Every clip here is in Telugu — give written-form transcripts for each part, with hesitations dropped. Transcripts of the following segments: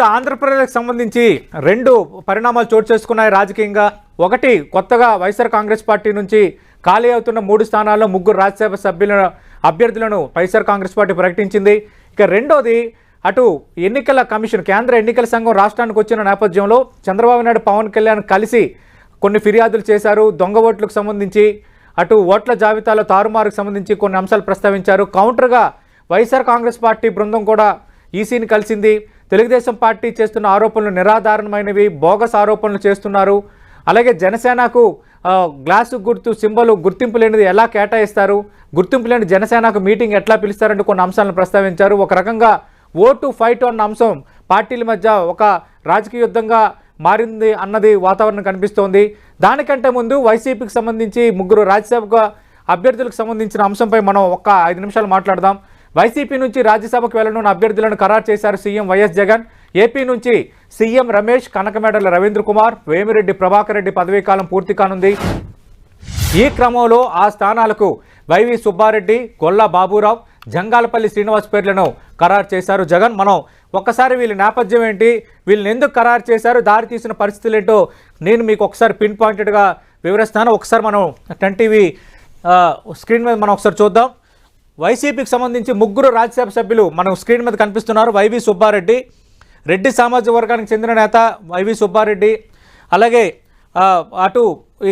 ఆంధ్రప్రదేశ్కి సంబంధించి రెండు పరిణామాలు చోటు చేసుకున్నాయి రాజకీయంగా. ఒకటి, కొత్తగా వైఎస్ఆర్ కాంగ్రెస్ పార్టీ నుంచి ఖాళీ అవుతున్న 3 స్థానాల్లో 3 రాజ్యసభ సభ్యుల అభ్యర్థులను వైఎస్ఆర్ కాంగ్రెస్ పార్టీ ప్రకటించింది. ఇక రెండోది, అటు ఎన్నికల కమిషన్, కేంద్ర ఎన్నికల సంఘం రాష్ట్రానికి వచ్చిన నేపథ్యంలో చంద్రబాబు నాయుడు, పవన్ కళ్యాణ్ కలిసి కొన్ని ఫిర్యాదులు చేశారు. దొంగ ఓట్లకు సంబంధించి, అటు ఓట్ల జాబితాలో తారుమారుకు సంబంధించి కొన్ని అంశాలు ప్రస్తావించారు. కౌంటర్గా వైఎస్ఆర్ కాంగ్రెస్ పార్టీ బృందం కూడా ఈసీని కలిసింది. తెలుగుదేశం పార్టీ చేస్తున్న ఆరోపణలు నిరాధారణమైనవి, బోగస్ ఆరోపణలు చేస్తున్నారు. అలాగే జనసేనకు గ్లాసు గుర్తు సింబల్ గుర్తింపు లేనిది ఎలా కేటాయిస్తారు, గుర్తింపు లేని జనసేనకు మీటింగ్ ఎట్లా పిలుస్తారంటూ కొన్ని అంశాలను ప్రస్తావించారు. ఒక రకంగా ఓటు ఫైట్ అన్న అంశం పార్టీల మధ్య ఒక రాజకీయ యుద్ధంగా మారింది అన్నది వాతావరణం కనిపిస్తోంది. దానికంటే ముందు వైసీపీకి సంబంధించి 3 రాజ్యసభ అభ్యర్థులకు సంబంధించిన అంశంపై మనం ఒక 5 నిమిషాలు మాట్లాడదాం. వైసీపీ నుంచి రాజ్యసభకు వెళ్లనున్న అభ్యర్థులను ఖరారు చేశారు సీఎం వైఎస్ జగన్. ఏపీ నుంచి సీఎం రమేష్, కనకమేడల రవీంద్ర కుమార్, వేమిరెడ్డి ప్రభాకర్ రెడ్డి పదవీకాలం పూర్తి కానుంది. ఈ క్రమంలో ఆ స్థానాలకు వైవి సుబ్బారెడ్డి, గొల్లా బాబురావు, జంగాలపల్లి శ్రీనివాస్ పేర్లను ఖరారు చేశారు జగన్. మనం ఒక్కసారి వీళ్ళ నేపథ్యం ఏంటి, వీళ్ళని ఎందుకు ఖరారు చేశారు, దారి తీసిన పరిస్థితులు ఏంటో నేను మీకు ఒకసారి పిన్ పాయింటెడ్గా వివరిస్తాను. ఒకసారి మనం 10 టీవీ స్క్రీన్ మీద మనం ఒకసారి చూద్దాం. వైసీపీకి సంబంధించి 3 రాజ్యసభ సభ్యులు మనం స్క్రీన్ మీద కనిపిస్తున్నారు. వైవి సుబ్బారెడ్డి, రెడ్డి సామాజిక వర్గానికి చెందిన నేత వైవి సుబ్బారెడ్డి. అలాగే అటు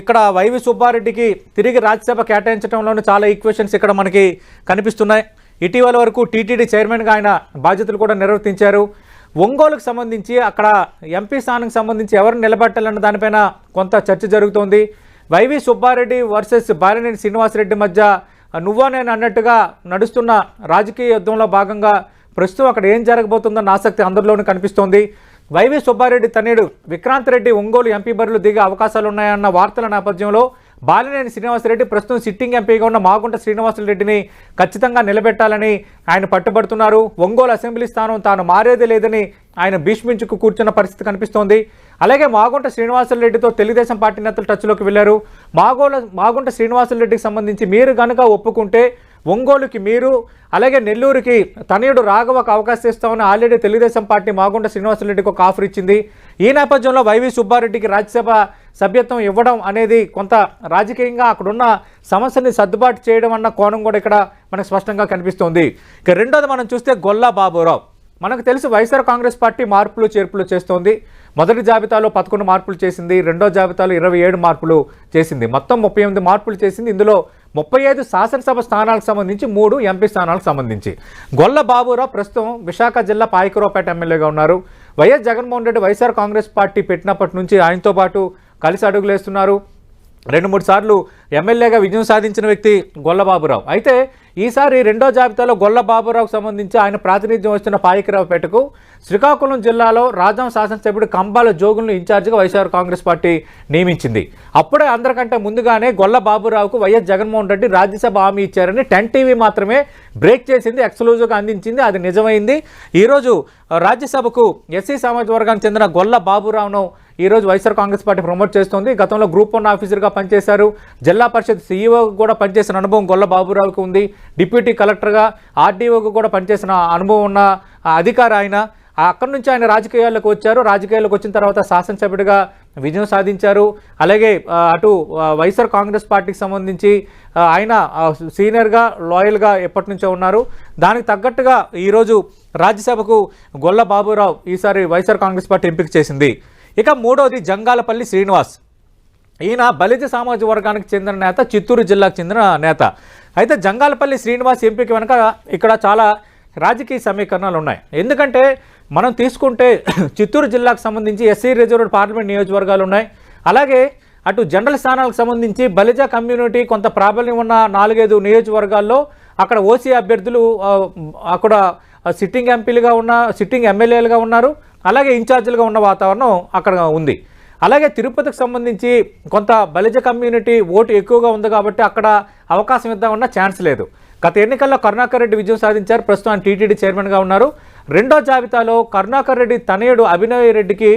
ఇక్కడ వైవి సుబ్బారెడ్డికి తిరిగి రాజ్యసభ కేటాయించడంలోనూ చాలా ఈక్వేషన్స్ ఇక్కడ మనకి కనిపిస్తున్నాయి. ఇటీవల వరకు టీటీడీ చైర్మన్గా ఆయన బాధ్యతలు కూడా నిర్వర్తించారు. ఒంగోలుకు సంబంధించి అక్కడ ఎంపీ స్థానానికి సంబంధించి ఎవరిని నిలబెట్టాలన్న దానిపైన కొంత చర్చ జరుగుతోంది. వైవి సుబ్బారెడ్డి వర్సెస్ బాలినేని శ్రీనివాసరెడ్డి మధ్య నువ్వా నేను అన్నట్టుగా నడుస్తున్న రాజకీయ యుద్ధంలో భాగంగా ప్రస్తుతం అక్కడ ఏం జరగబోతుందన్న ఆసక్తి అందరిలోనూ కనిపిస్తోంది. వైవి సుబ్బారెడ్డి తనయుడు విక్రాంత్ రెడ్డి ఒంగోలు ఎంపీ బరిలో దిగే అవకాశాలు ఉన్నాయన్న వార్తల నేపథ్యంలో బాలినేని శ్రీనివాసరెడ్డి ప్రస్తుతం సిట్టింగ్ ఎంపీగా ఉన్న మాగుంట శ్రీనివాసరెడ్డిని ఖచ్చితంగా నిలబెట్టాలని ఆయన పట్టుబడుతున్నారు. ఒంగోలు అసెంబ్లీ స్థానం తాను మారేది లేదని ఆయన భీష్మించుకు కూర్చున్న పరిస్థితి కనిపిస్తోంది. అలాగే మాగుంట శ్రీనివాసరెడ్డితో తెలుగుదేశం పార్టీ నేతలు టచ్లోకి వెళ్లారు. మాగుంట శ్రీనివాసరెడ్డికి సంబంధించి మీరు కనుక ఒప్పుకుంటే ఒంగోలుకి మీరు, అలాగే నెల్లూరుకి తనయుడు రాఘవకు అవకాశం ఇస్తామని ఆల్రెడీ తెలుగుదేశం పార్టీ మాగుంట శ్రీనివాసరెడ్డికి ఒక ఆఫర్ ఇచ్చింది. ఈ నేపథ్యంలో వైవి సుబ్బారెడ్డికి రాజ్యసభ సభ్యత్వం ఇవ్వడం అనేది కొంత రాజకీయంగా అక్కడున్న సమస్యని సర్దుబాటు చేయడం అన్న కోణం కూడా ఇక్కడ మనకు స్పష్టంగా కనిపిస్తోంది. ఇక రెండోది మనం చూస్తే గొల్లా బాబురావు. మనకు తెలుసు వైఎస్ఆర్ కాంగ్రెస్ పార్టీ మార్పులు చేర్పులు చేస్తోంది. మొదటి జాబితాలో 11 మార్పులు చేసింది, రెండో జాబితాలో 27 మార్పులు చేసింది, మొత్తం 38 మార్పులు చేసింది. ఇందులో 35 శాసనసభ స్థానాలకు సంబంధించి, 3 ఎంపీ స్థానాలకు సంబంధించి. గొల్ల బాబురావు ప్రస్తుతం విశాఖ జిల్లా పాయకరావుపేట ఎమ్మెల్యేగా ఉన్నారు. వైఎస్ జగన్మోహన్ రెడ్డి వైఎస్ఆర్ కాంగ్రెస్ పార్టీ పెట్టినప్పటి నుంచి ఆయనతో పాటు కలిసి అడుగులేస్తున్నారు. 2-3 సార్లు ఎమ్మెల్యేగా విజయం సాధించిన వ్యక్తి గొల్ల బాబురావు. అయితే ఈసారి రెండో జాబితాలో గొల్ల బాబురావుకు సంబంధించి ఆయన ప్రాతినిధ్యం వస్తున్న పాయకరావుపేటకు శ్రీకాకుళం జిల్లాలో రాజాం శాసనసభ్యుడు కంబాల జోగులను ఇన్ఛార్జిగా వైఎస్ఆర్ కాంగ్రెస్ పార్టీ నియమించింది. అప్పుడే అందరికంటే ముందుగానే గొల్ల బాబురావుకు వైఎస్ జగన్మోహన్ రెడ్డి రాజ్యసభ హామీ ఇచ్చారని 10 టీవీ మాత్రమే బ్రేక్ చేసింది, ఎక్స్క్లూజివ్గా అందించింది. అది నిజమైంది. ఈరోజు రాజ్యసభకు ఎస్సీ సామాజిక వర్గానికి చెందిన గొల్ల బాబురావును ఈరోజు వైఎస్ఆర్ కాంగ్రెస్ పార్టీ ప్రమోట్ చేస్తోంది. గతంలో గ్రూప్ 1 ఆఫీసర్గా పనిచేశారు. జిల్లా పరిషత్ సీఈఓ కూడా పనిచేసిన అనుభవం గొల్ల బాబురావుకు ఉంది. డిప్యూటీ కలెక్టర్గా, ఆర్డీఓకు కూడా పనిచేసిన అనుభవం ఉన్న అధికారి ఆయన. అక్కడి నుంచి ఆయన రాజకీయాల్లోకి వచ్చారు. రాజకీయాల్లోకి వచ్చిన తర్వాత శాసనసభ్యుడిగా విజయం సాధించారు. అలాగే అటు వైఎస్ఆర్ కాంగ్రెస్ పార్టీకి సంబంధించి ఆయన సీనియర్గా, లాయల్గా ఎప్పటి నుంచో ఉన్నారు. దానికి తగ్గట్టుగా ఈరోజు రాజ్యసభకు గొల్ల బాబురావు ఈసారి వైఎస్ఆర్ కాంగ్రెస్ పార్టీ ఎంపిక చేసింది. ఇక మూడవది జంగాలపల్లి శ్రీనివాస్. ఈయన బలిజ సామాజిక వర్గానికి చెందిన నేత, చిత్తూరు జిల్లాకు చెందిన నేత. అయితే జంగాలపల్లి శ్రీనివాస్ ఎంపిక వెనుక ఇక్కడ చాలా రాజకీయ సమీకరణాలు ఉన్నాయి. ఎందుకంటే మనం తీసుకుంటే చిత్తూరు జిల్లాకు సంబంధించి ఎస్సీ రిజర్వ్డ్ పార్లమెంట్ నియోజకవర్గాలు ఉన్నాయి. అలాగే అటు జనరల్ స్థానాలకు సంబంధించి బలిజ కమ్యూనిటీ కొంత ప్రాబల్యం ఉన్న 4-5 నియోజకవర్గాల్లో అక్కడ ఓసీ అభ్యర్థులు అక్కడ సిట్టింగ్ ఎంపీలుగా ఉన్న, సిట్టింగ్ ఎమ్మెల్యేలుగా ఉన్నారు. అలాగే ఇన్ఛార్జీలుగా ఉన్న వాతావరణం అక్కడ ఉంది. అలాగే తిరుపతికి సంబంధించి కొంత బలిజ కమ్యూనిటీ ఓటు ఎక్కువగా ఉంది కాబట్టి అక్కడ అవకాశం ఇద్దామన్న ఛాన్స్ లేదు. గత ఎన్నికల్లో కరుణాకర్ రెడ్డి విజయం సాధించారు. ప్రస్తుతం ఆయన టీటీడీ చైర్మన్గా ఉన్నారు. రెండో జాబితాలో కరుణాకర్ రెడ్డి తనయుడు అభినవ్ రెడ్డికి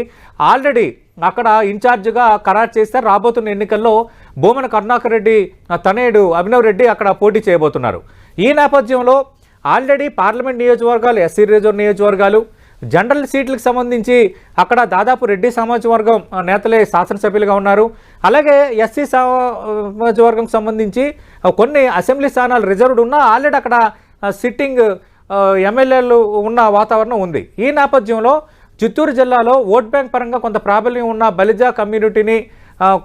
ఆల్రెడీ అక్కడ ఇన్ఛార్జిగా ఖరారు చేస్తారు. రాబోతున్న ఎన్నికల్లో భూమన కరుణాకర్ రెడ్డి తనయుడు అభినవ్ రెడ్డి అక్కడ పోటీ చేయబోతున్నారు. ఈ నేపథ్యంలో ఆల్రెడీ పార్లమెంట్ నియోజకవర్గాలు, ఎస్సీ రిజర్వ్ నియోజకవర్గాలు, జనరల్ సీట్లకు సంబంధించి అక్కడ దాదాపు రెడ్డి సామాజిక వర్గం నేతలే శాసనసభ్యులుగా ఉన్నారు. అలాగే ఎస్సీ సామాజిక వర్గం సంబంధించి కొన్ని అసెంబ్లీ స్థానాలు రిజర్వ్డ్ ఉన్నా ఆల్రెడీ అక్కడ సిట్టింగ్ ఎమ్మెల్యేలు ఉన్న వాతావరణం ఉంది. ఈ నేపథ్యంలో చిత్తూరు జిల్లాలో ఓట్ బ్యాంక్ పరంగా కొంత ప్రాబల్యం ఉన్న బలిజా కమ్యూనిటీని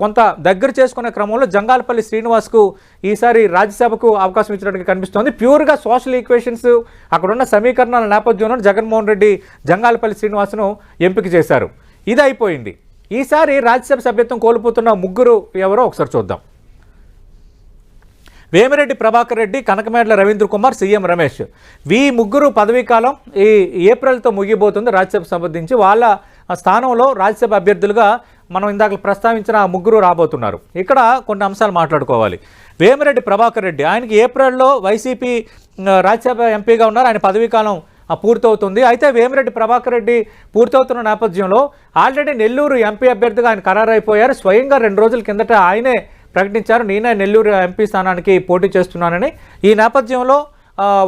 కొంత దగ్గర చేసుకునే క్రమంలో జంగాలపల్లి శ్రీనివాస్కు ఈసారి రాజ్యసభకు అవకాశం ఇచ్చినట్టుగా కనిపిస్తోంది. ప్యూర్గా సోషల్ ఈక్వేషన్స్ అక్కడున్న సమీకరణాల నేపథ్యంలో జగన్మోహన్ రెడ్డి జంగాలపల్లి శ్రీనివాస్ను ఎంపిక చేశారు. ఇది అయిపోయింది. ఈసారి రాజ్యసభ సభ్యత్వం కోల్పోతున్న ముగ్గురు ఎవరో ఒకసారి చూద్దాం. వేమిరెడ్డి ప్రభాకర్ రెడ్డి, కనకమేడల రవీంద్ర కుమార్, సీఎం రమేష్. ఈ ముగ్గురు పదవీ కాలం ఈ ఏప్రిల్తో ముగిపోతుంది. రాజ్యసభ సంబంధించి వాళ్ళ స్థానంలో రాజ్యసభ అభ్యర్థులుగా మనం ఇందాక ప్రస్తావించిన ముగ్గురు రాబోతున్నారు. ఇక్కడ కొన్ని అంశాలు మాట్లాడుకోవాలి. వేమిరెడ్డి ప్రభాకర్ రెడ్డి, ఆయనకి ఏప్రిల్లో వైసీపీ రాజ్యసభ ఎంపీగా ఉన్నారు. ఆయన పదవీకాలం పూర్తవుతుంది. అయితే వేమిరెడ్డి ప్రభాకర్ రెడ్డి పూర్తవుతున్న నేపథ్యంలో ఆల్రెడీ నెల్లూరు ఎంపీ అభ్యర్థిగా ఆయన ఖరారైపోయారు. స్వయంగా 2 రోజుల కిందట ఆయనే ప్రకటించారు, నేనే నెల్లూరు ఎంపీ స్థానానికి పోటీ చేస్తున్నానని. ఈ నేపథ్యంలో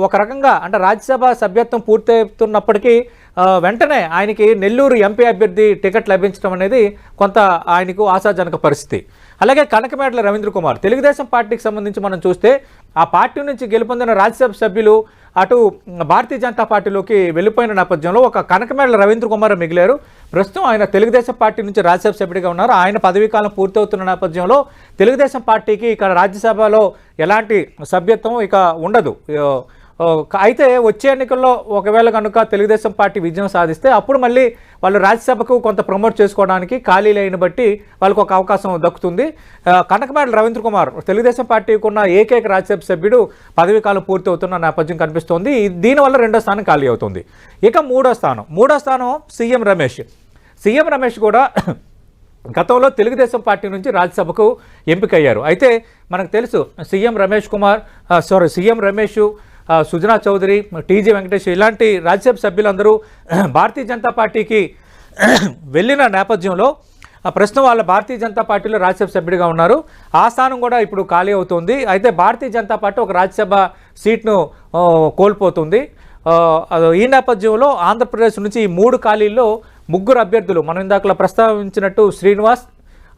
ఒక రకంగా అంటే రాజ్యసభ సభ్యత్వం పూర్తవుతున్నప్పటికీ వెంటనే ఆయనకి నెల్లూరు ఎంపీ అభ్యర్థి టికెట్ లభించడం అనేది కొంత ఆయనకు ఆశాజనక పరిస్థితి. అలాగే కనకమేడల రవీంద్ర కుమార్, తెలుగుదేశం పార్టీకి సంబంధించి మనం చూస్తే ఆ పార్టీ నుంచి గెలుపొందిన రాజ్యసభ సభ్యులు అటు భారతీయ జనతా పార్టీలోకి వెళ్ళిపోయిన నేపథ్యంలో ఒక కనకమేడల రవీంద్ర కుమార్ మిగిలారు. ప్రస్తుతం ఆయన తెలుగుదేశం పార్టీ నుంచి రాజ్యసభ సభ్యుడిగా ఉన్నారు. ఆయన పదవీకాలం పూర్తవుతున్న నేపథ్యంలో తెలుగుదేశం పార్టీకి ఇక్కడ రాజ్యసభలో ఎలాంటి సభ్యత్వం ఇక ఉండదు. అయితే వచ్చే ఎన్నికల్లో ఒకవేళ కనుక తెలుగుదేశం పార్టీ విజయం సాధిస్తే అప్పుడు మళ్ళీ వాళ్ళు రాజ్యసభకు కొంత ప్రమోట్ చేసుకోవడానికి ఖాళీలైన బట్టి వాళ్ళకు ఒక అవకాశం దక్కుతుంది. కనకమేడల రవీంద్ర కుమార్ తెలుగుదేశం పార్టీకి ఉన్న ఏకైక రాజ్యసభ సభ్యుడు పదవీకాలం పూర్తవుతున్న నేపథ్యం కనిపిస్తోంది. దీనివల్ల 2వ స్థానం ఖాళీ అవుతుంది. ఇక 3వ స్థానం సీఎం రమేష్. సీఎం రమేష్ కూడా గతంలో తెలుగుదేశం పార్టీ నుంచి రాజ్యసభకు ఎంపికయ్యారు. అయితే మనకు తెలుసు సీఎం రమేష్, సుజనా చౌదరి, టీజీ వెంకటేష్ ఇలాంటి రాజ్యసభ సభ్యులందరూ భారతీయ జనతా పార్టీకి వెళ్ళిన నేపథ్యంలో ప్రస్తుతం వాళ్ళ భారతీయ జనతా పార్టీలో రాజ్యసభ సభ్యుడిగా ఉన్నారు. ఆ స్థానం కూడా ఇప్పుడు ఖాళీ అవుతుంది. అయితే భారతీయ జనతా పార్టీ ఒక రాజ్యసభ సీట్ను కోల్పోతుంది. ఈ నేపథ్యంలో ఆంధ్రప్రదేశ్ నుంచి ఈ 3 ఖాళీల్లో ముగ్గురు అభ్యర్థులు మనం ఇందాకలా ప్రస్తావించినట్టు శ్రీనివాస్,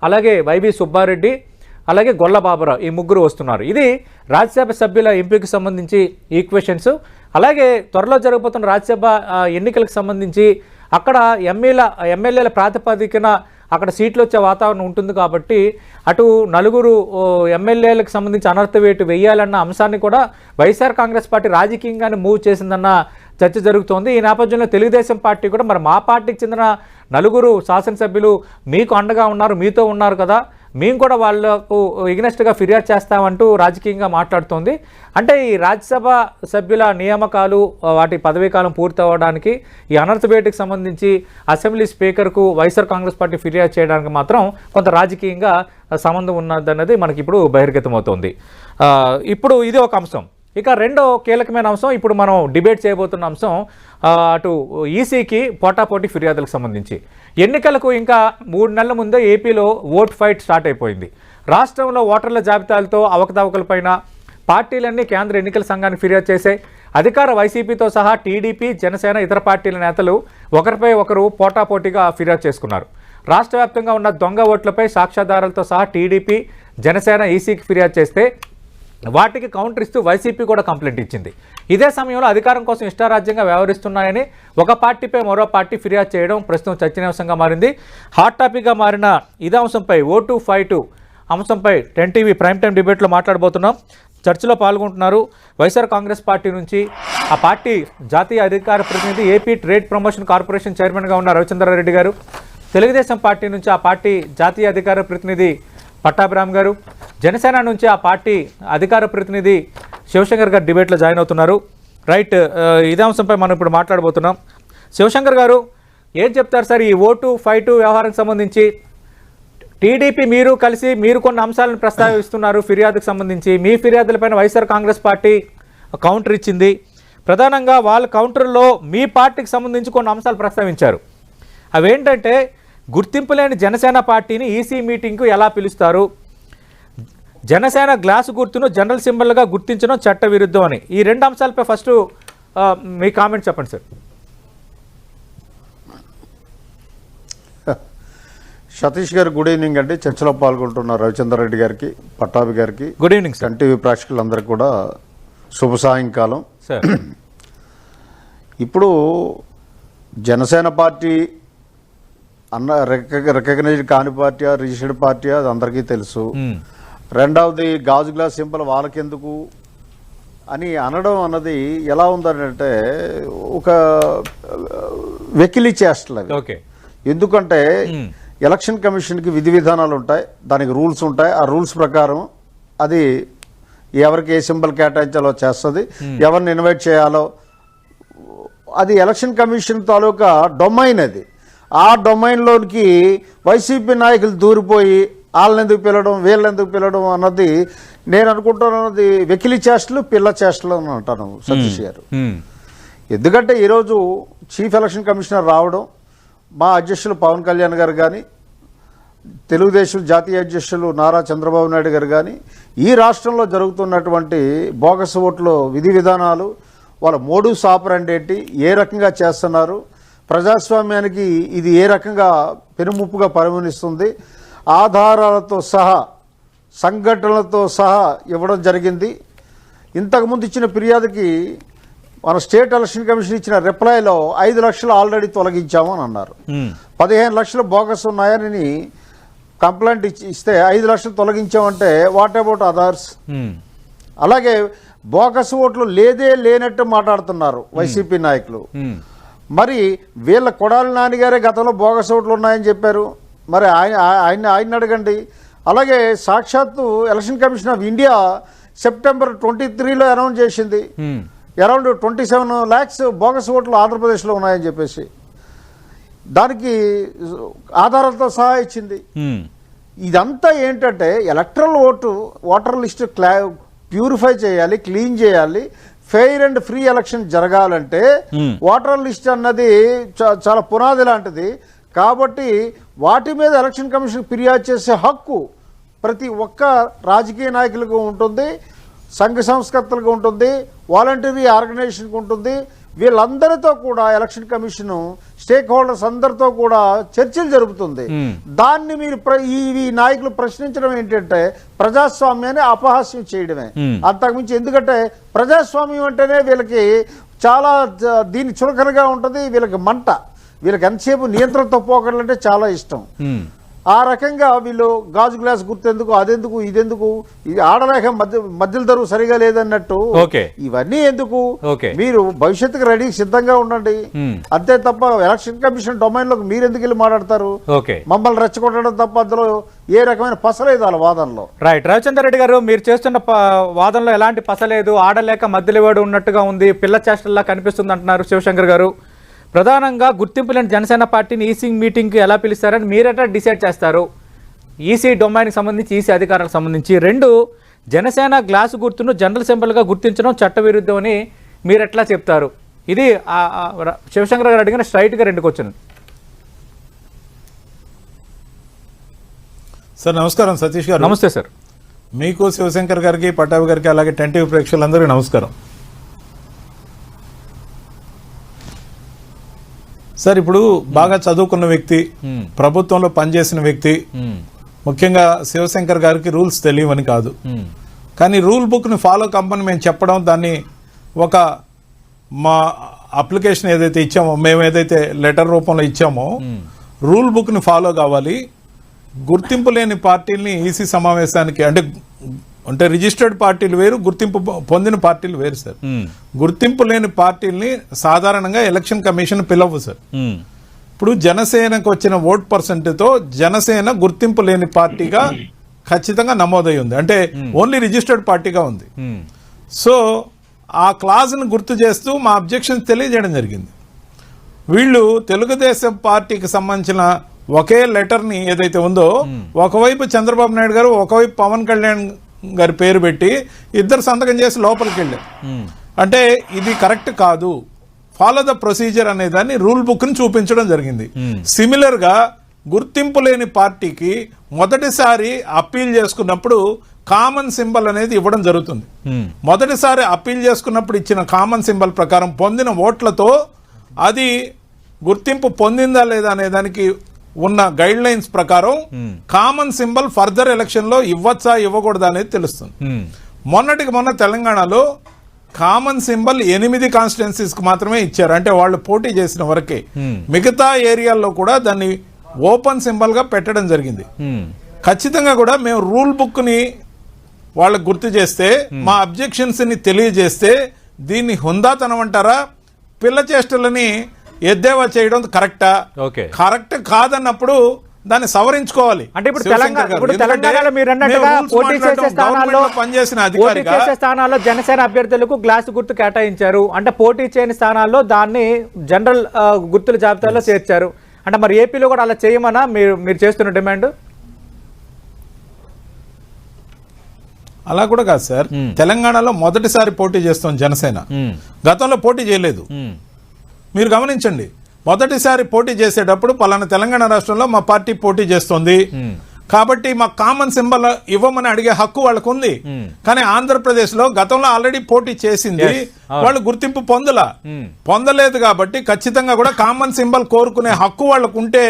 అలాగే వైవి సుబ్బారెడ్డి, అలాగే గొల్లబాబురావు, ఈ ముగ్గురు వస్తున్నారు. ఇది రాజ్యసభ సభ్యుల ఎంపికకు సంబంధించి ఈక్వేషన్స్. అలాగే త్వరలో జరగబోతున్న రాజ్యసభ ఎన్నికలకు సంబంధించి అక్కడ ఎమ్మెల్యేల ప్రాతిపదికన అక్కడ సీట్లు వచ్చే వాతావరణం ఉంటుంది కాబట్టి అటు 4 ఎమ్మెల్యేలకు సంబంధించి అనర్హత వేటు వేయాలన్న అంశాన్ని కూడా వైఎస్ఆర్ కాంగ్రెస్ పార్టీ రాజకీయంగానే మూవ్ చేసిందన్న చర్చ జరుగుతోంది. ఈ నేపథ్యంలో తెలుగుదేశం పార్టీ కూడా మరి మా పార్టీకి చెందిన 4 శాసనసభ్యులు మీకు అండగా ఉన్నారు, మీతో ఉన్నారు కదా, మేము కూడా వాళ్లకు ఎగ్నెస్ట్గా ఫిర్యాదు చేస్తామంటూ రాజకీయంగా మాట్లాడుతోంది. అంటే ఈ రాజ్యసభ సభ్యుల నియామకాలు వాటి పదవీకాలం పూర్తవడానికి ఈ అనర్హత వేటుకు సంబంధించి అసెంబ్లీ స్పీకర్కు వైఎస్ఆర్ కాంగ్రెస్ పార్టీ ఫిర్యాదు చేయడానికి మాత్రం కొంత రాజకీయంగా సంబంధం ఉన్నదన్నది మనకి ఇప్పుడు బహిర్గతమవుతోంది. ఇప్పుడు ఇది ఒక అంశం. ఇక రెండో కీలకమైన అంశం ఇప్పుడు మనం డిబేట్ చేయబోతున్న అంశం అటు ఈసీకి పోటాపోటీ ఫిర్యాదులకు సంబంధించి. ఎన్నికలకు ఇంకా 3 నెలల ముందే ఏపీలో ఓట్ ఫైట్ స్టార్ట్ అయిపోయింది. రాష్ట్రంలో ఓటర్ల జాబితాలతో అవకతవకలపైన పార్టీలన్నీ కేంద్ర ఎన్నికల సంఘానికి ఫిర్యాదు చేశాయి. అధికార వైసీపీతో సహా టీడీపీ, జనసేన, ఇతర పార్టీల నేతలు ఒకరిపై ఒకరు పోటాపోటీగా ఫిర్యాదు చేసుకున్నారు. రాష్ట్ర వ్యాప్తంగా ఉన్న దొంగ ఓట్లపై సాక్ష్యాధారాలతో సహా టీడీపీ, జనసేన ఈసీకి ఫిర్యాదు చేస్తే వాటికి కౌంటర్ ఇస్తూ వైసీపీ కూడా కంప్లైంట్ ఇచ్చింది. ఇదే సమయంలో అధికారం కోసం ఇష్టారాజ్యంగా వ్యవహరిస్తున్నాయని ఒక పార్టీపై మరో పార్టీ ఫిర్యాదు చేయడం ప్రస్తుతం చర్చనీయాంశంగా మారింది. హాట్ టాపిక్గా మారిన ఇదే అంశంపై ఓటు ఫైటు అంశంపై 10 టీవీ ప్రైమ్ టైం డిబేట్లో మాట్లాడబోతున్నాం. చర్చలో పాల్గొంటున్నారు వైఎస్ఆర్ కాంగ్రెస్ పార్టీ నుంచి ఆ పార్టీ జాతీయ అధికార ప్రతినిధి, ఏపీ ట్రేడ్ ప్రమోషన్ కార్పొరేషన్ చైర్మన్గా ఉన్న రవిచంద్రారెడ్డి గారు, తెలుగుదేశం పార్టీ నుంచి ఆ పార్టీ జాతీయ అధికార ప్రతినిధి పట్టాభిరామ్ గారు, జనసేన నుంచి ఆ పార్టీ అధికార ప్రతినిధి శివశంకర్ గారు డిబేట్లో జాయిన్ అవుతున్నారు. రైట్, ఇదే అంశంపై మనం ఇప్పుడు మాట్లాడబోతున్నాం. శివశంకర్ గారు ఏం చెప్తారు సార్ ఈ ఓటు ఫైటు వ్యవహారానికి సంబంధించి? టీడీపీ మీరు కొన్ని అంశాలను ప్రస్తావిస్తున్నారు ఫిర్యాదుకు సంబంధించి. మీ ఫిర్యాదులపైన వైఎస్ఆర్ కాంగ్రెస్ పార్టీ కౌంటర్ ఇచ్చింది. ప్రధానంగా వాళ్ళ కౌంటర్లో మీ పార్టీకి సంబంధించి కొన్ని అంశాలు ప్రస్తావించారు. అవేంటంటే గుర్తింపు లేని జనసేన పార్టీని ఈసీ మీటింగ్కు ఎలా పిలుస్తారు, జనసేన గ్లాసు గుర్తును జనరల్ సింబల్గా గుర్తించడం చట్ట విరుద్ధం అని. ఈ 2 అంశాలపై ఫస్ట్ మీ కామెంట్ చెప్పండి సార్. సతీష్ గారు గుడ్ ఈవినింగ్ అండి. చర్చలో పాల్గొంటున్న రవిచంద్ర రెడ్డి గారికి, పట్టాభి గారికి, good evening sir. Sun TV ప్రేక్షకులందరికీ కూడా శుభ సాయంకాలం సార్. ఇప్పుడు జనసేన పార్టీ అన్న రికగ్నైజ్డ్ కాని పార్టీ, రిజిస్టర్డ్ పార్టీ, అది అందరికీ తెలుసు. రెండవది గాజు గ్లాస్ సింబల్ వాళ్ళకెందుకు అని అనడం అన్నది ఎలా ఉందంటే ఒక వెకిలి చేష్టలు అవి. ఓకే. ఎందుకంటే ఎలక్షన్ కమిషన్కి విధి విధానాలు ఉంటాయి, దానికి రూల్స్ ఉంటాయి. ఆ రూల్స్ ప్రకారం అది ఎవరికి ఏ సింబల్ కేటాయించాలో చేస్తుంది, ఎవరిని ఇన్వైట్ చేయాలో అది ఎలక్షన్ కమిషన్ తాలూకా డొమైన్. అది ఆ డొమైన్లోనికి వైసీపీ నాయకులు దూరిపోయి వాళ్ళని ఎందుకు పిలవడం, వీళ్ళని ఎందుకు పిలవడం అన్నది నేను అనుకుంటున్నది వెకిలి చేష్టలు, పిల్ల చేష్టలు అని అంటాను సతీష్ గారు. ఎందుకంటే ఈరోజు చీఫ్ ఎలక్షన్ కమిషనర్ రావడం, మా అధ్యక్షులు పవన్ కళ్యాణ్ గారు కానీ, తెలుగుదేశం జాతీయ అధ్యక్షులు నారా చంద్రబాబు నాయుడు గారు కానీ ఈ రాష్ట్రంలో జరుగుతున్నటువంటి బోగస్ ఓట్లు విధి విధానాలు, వాళ్ళ మోడూస్ ఆపరండి ఏంటి, ఏ రకంగా చేస్తున్నారు, ప్రజాస్వామ్యానికి ఇది ఏ రకంగా పెనుముప్పుగా పరిగణిస్తుంది, ఆధారాలతో సహా సంఘటనలతో సహా ఇవ్వడం జరిగింది. ఇంతకుముందు ఇచ్చిన ఫిర్యాదుకి మన స్టేట్ ఎలక్షన్ కమిషన్ ఇచ్చిన రిప్లైలో 5 లక్షలు ఆల్రెడీ తొలగించామని అన్నారు. 15 లక్షలు బోగస్ ఉన్నాయని కంప్లైంట్ ఇస్తే 5 లక్షలు తొలగించామంటే వాట్ అబౌట్ అదర్స్? అలాగే బోగస్ ఓట్లు లేనట్టు మాట్లాడుతున్నారు వైసీపీ నాయకులు. మరి వీళ్ళ కొడాలి నాన్నగారే గతంలో బోగస్ ఓట్లు ఉన్నాయని చెప్పారు. మరి ఆయన అడగండి. అలాగే సాక్షాత్తు election commission of India September 23లో అనౌన్స్ చేసింది అరౌండ్ 27 lakhs బోగస్ ఓట్లు ఆంధ్రప్రదేశ్లో ఉన్నాయని చెప్పేసి, దానికి ఆధారాలతో సహా ఇచ్చింది. ఇదంతా ఏంటంటే ఎలక్ట్రల్ ఓటర్ లిస్ట్ ప్యూరిఫై చేయాలి, క్లీన్ చేయాలి. ఫెయిర్ అండ్ ఫ్రీ ఎలక్షన్ జరగాలంటే ఓటర్ లిస్ట్ అన్నది చాలా పునాది లాంటిది. కాబట్టి వాటి మీద ఎలక్షన్ కమిషన్ ఫిర్యాదు చేసే హక్కు ప్రతి ఒక్క రాజకీయ నాయకులకు ఉంటుంది, సంఘ సంస్కర్తలకు ఉంటుంది, వాలంటరీ ఆర్గనైజేషన్కి ఉంటుంది. వీళ్ళందరితో కూడా ఎలక్షన్ కమిషన్ స్టేక్ హోల్డర్స్ అందరితో కూడా చర్చలు జరుపుతుంది. దాన్ని మీరు ఈ నాయకులు ప్రశ్నించడం ఏంటంటే ప్రజాస్వామ్యాన్ని అపహాస్యం చేయడమే, అంతకుమించి. ఎందుకంటే ప్రజాస్వామ్యం అంటేనే వీళ్ళకి చాలా దీని చులకనగా ఉంటుంది, వీళ్ళకి మంట, వీళ్ళకి ఎంతసేపు నియంత్రణతో పోకడంటే చాలా ఇష్టం. ఆ రకంగా వీళ్ళు గాజు గ్లాస్ గుర్తెందుకు, అదెందుకు, ఇదెందుకు, ఇది ఆడలేక మధ్యల ధరువు సరిగా లేదన్నట్టు ఇవన్నీ ఎందుకు? మీరు భవిష్యత్తుకు రెడీ సిద్ధంగా ఉండండి, అంతే తప్ప ఎలక్షన్ కమిషన్ డొమైన్ లోకి మీరు ఎందుకు వెళ్ళి మాట్లాడతారు? మమ్మల్ని రెచ్చగొట్టడం తప్ప అందులో ఏ రకమైన పసలేదు వాళ్ళ వాదనలో. రైట్. రవిచంద్ర రెడ్డి గారు, మీరు చేస్తున్న వాదనలో ఎలాంటి పసలేదు, ఆడలేక మధ్యలో ఉన్నట్టుగా ఉంది, పిల్ల చేష్టల్లా కనిపిస్తుంది అంటున్నారు శివశంకర్ గారు. ప్రధానంగా గుర్తింపు లేని జనసేన పార్టీని ఈసీ మీటింగ్కి ఎలా పిలుస్తారని మీరెట్లా డిసైడ్ చేస్తారు? ఈసీ డొమైన్కి సంబంధించి, ఈసీ అధికారులకు సంబంధించి. 2, జనసేన గ్లాసు గుర్తును జనరల్ సింబల్గా గుర్తించడం చట్టవిరుద్ధం అని మీరెట్లా చెప్తారు? ఇది శివశంకర్ గారు అడిగిన స్ట్రైట్గా 2 క్వశ్చన్. సార్ నమస్కారం. సతీష్ గారు నమస్తే సార్. మీకు, శివశంకర్ గారికి, పట్టాభి గారికి, అలాగే టెంటివ్ ప్రేక్షకులందరికీ నమస్కారం. సార్, ఇప్పుడు బాగా చదువుకున్న వ్యక్తి, ప్రభుత్వంలో పనిచేసిన వ్యక్తి, ముఖ్యంగా శివశంకర్ గారికి రూల్స్ తెలియవని కాదు, కానీ రూల్ బుక్ ని ఫాలో కమ్మని మేము చెప్పడం, దాన్ని ఒక మా అప్లికేషన్ ఏదైతే ఇచ్చామో, మేము ఏదైతే లెటర్ రూపంలో ఇచ్చామో, రూల్ బుక్ ని ఫాలో కావాలి. గుర్తింపు లేని పార్టీల్ని ఈసీ సమావేశానికి అంటే రిజిస్టర్డ్ పార్టీలు వేరు, గుర్తింపు పొందిన పార్టీలు వేరు సార్. గుర్తింపు లేని పార్టీల్ని సాధారణంగా ఎలక్షన్ కమిషన్ పిలవు సార్. ఇప్పుడు జనసేనకు వచ్చిన ఓట్ పర్సెంట్తో జనసేన గుర్తింపు లేని పార్టీగా ఖచ్చితంగా నమోదై ఉంది, అంటే ఓన్లీ రిజిస్టర్డ్ పార్టీగా ఉంది. సో ఆ క్లాజ్ను గుర్తు చేస్తూ మా అబ్జెక్షన్ తెలియజేయడం జరిగింది. వీళ్ళు తెలుగుదేశం పార్టీకి సంబంధించిన ఒకే లెటర్ని ఏదైతే ఉందో, ఒకవైపు చంద్రబాబు నాయుడు గారు, ఒకవైపు పవన్ కళ్యాణ్ గారి పేరు పెట్టి ఇద్దరు సంతకం చేసి లోపలికి వెళ్ళారు. అంటే ఇది కరెక్ట్ కాదు, ఫాలో ద ప్రొసీజర్ అనే దాన్ని రూల్ బుక్ ని చూపించడం జరిగింది. సిమిలర్ గా గుర్తింపు లేని పార్టీకి మొదటిసారి అప్పీల్ చేసుకున్నప్పుడు కామన్ సింబల్ అనేది ఇవ్వడం జరుగుతుంది. మొదటిసారి అప్పీల్ చేసుకున్నప్పుడు ఇచ్చిన కామన్ సింబల్ ప్రకారం పొందిన ఓట్లతో అది గుర్తింపు పొందిందా లేదా అనే దానికి ఉన్న గైడ్ లైన్స్ ప్రకారం కామన్ సింబల్ ఫర్దర్ ఎలక్షన్ లో ఇవ్వచ్చా ఇవ్వకూడదా అనేది తెలుస్తుంది. మొన్నటికి మొన్న తెలంగాణలో కామన్ సింబల్ 8 కాన్స్టిట్యున్సీస్ కు మాత్రమే ఇచ్చారు. అంటే వాళ్ళు పోటీ చేసిన వరకే. మిగతా ఏరియాల్లో కూడా దాన్ని ఓపెన్ సింబల్ గా పెట్టడం జరిగింది. ఖచ్చితంగా కూడా మేము రూల్ బుక్ ని వాళ్ళకు గుర్తు చేస్తే, మా అబ్జెక్షన్స్ ని తెలియజేస్తే దీన్ని హుందాతనం అంటారా, పిల్ల చేష్టలని ఎద్దేవా చేయడం కరెక్టా? కరెక్ట్ కాదన్నప్పుడు దాన్ని సవరించుకోవాలి. అంటే ఇప్పుడు తెలంగాణలో మీరు అన్నట్టుగా పోటీ చేసే స్థానాల్లో జనసేన అభ్యర్థులకు గ్లాసు గుర్తు కేటాయించారు. అంటే పోటీ చేయని స్థానాల్లో దాన్ని జనరల్ గుర్తుల జాబితాలో చేర్చారు. అంటే మరి ఏపీలో కూడా అలా చేయమనా మీరు చేస్తున్న డిమాండ్? అలా కూడా కాదు సార్. తెలంగాణలో మొదటిసారి పోటీ చేస్తాం జనసేన. గతంలో పోటీ చేయలేదు. మీరు గమనించండి, మొదటిసారి పోటీ చేసేటప్పుడు పలానా తెలంగాణ రాష్ట్రంలో మా పార్టీ పోటీ చేస్తుంది కాబట్టి మా కామన్ సింబల్ ఇవ్వమని అడిగే హక్కు వాళ్ళకు ఉంది. కానీ ఆంధ్రప్రదేశ్ లో గతంలో ఆల్రెడీ పోటీ చేసింది, వాళ్ళు గుర్తింపు పొందలేదు కాబట్టి ఖచ్చితంగా కూడా కామన్ సింబల్ కోరుకునే హక్కు వాళ్ళకు ఉంటే,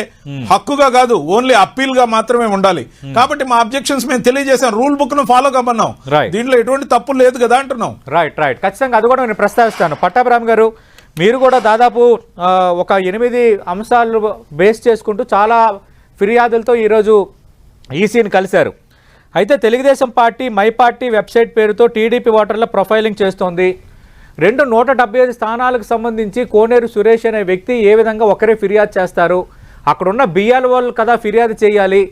హక్కుగా కాదు ఓన్లీ అప్పీల్ గా మాత్రమే ఉండాలి. కాబట్టి మా అబ్జెక్షన్స్ మేము తెలియజేసాం, రూల్ బుక్ ను ఫాలో కమ్మన్నాం. దీంట్లో ఎటువంటి తప్పు లేదు కదా అంటున్నాం. రైట్. ఖచ్చితంగా అది కూడా నేను ప్రస్తావిస్తాను. పట్టాభిరామ్ గారు, మీరు కూడా దాదాపు ఒక 8 అంశాలు బేస్ చేసుకుంటూ చాలా ఫిర్యాదులతో ఈరోజు ఈసీని కలిశారు. అయితే Telugu Desam party my party website పేరుతో టీడీపీ ఓటర్ల ప్రొఫైలింగ్ చేస్తోంది. 175 స్థానాలకు సంబంధించి కోనేరు సురేష్ అనే వ్యక్తి ఏ విధంగా ఒకరే ఫిర్యాదు చేస్తారు, అక్కడున్న బిఎల్ఓలు కదా ఫిర్యాదు చేయాలి.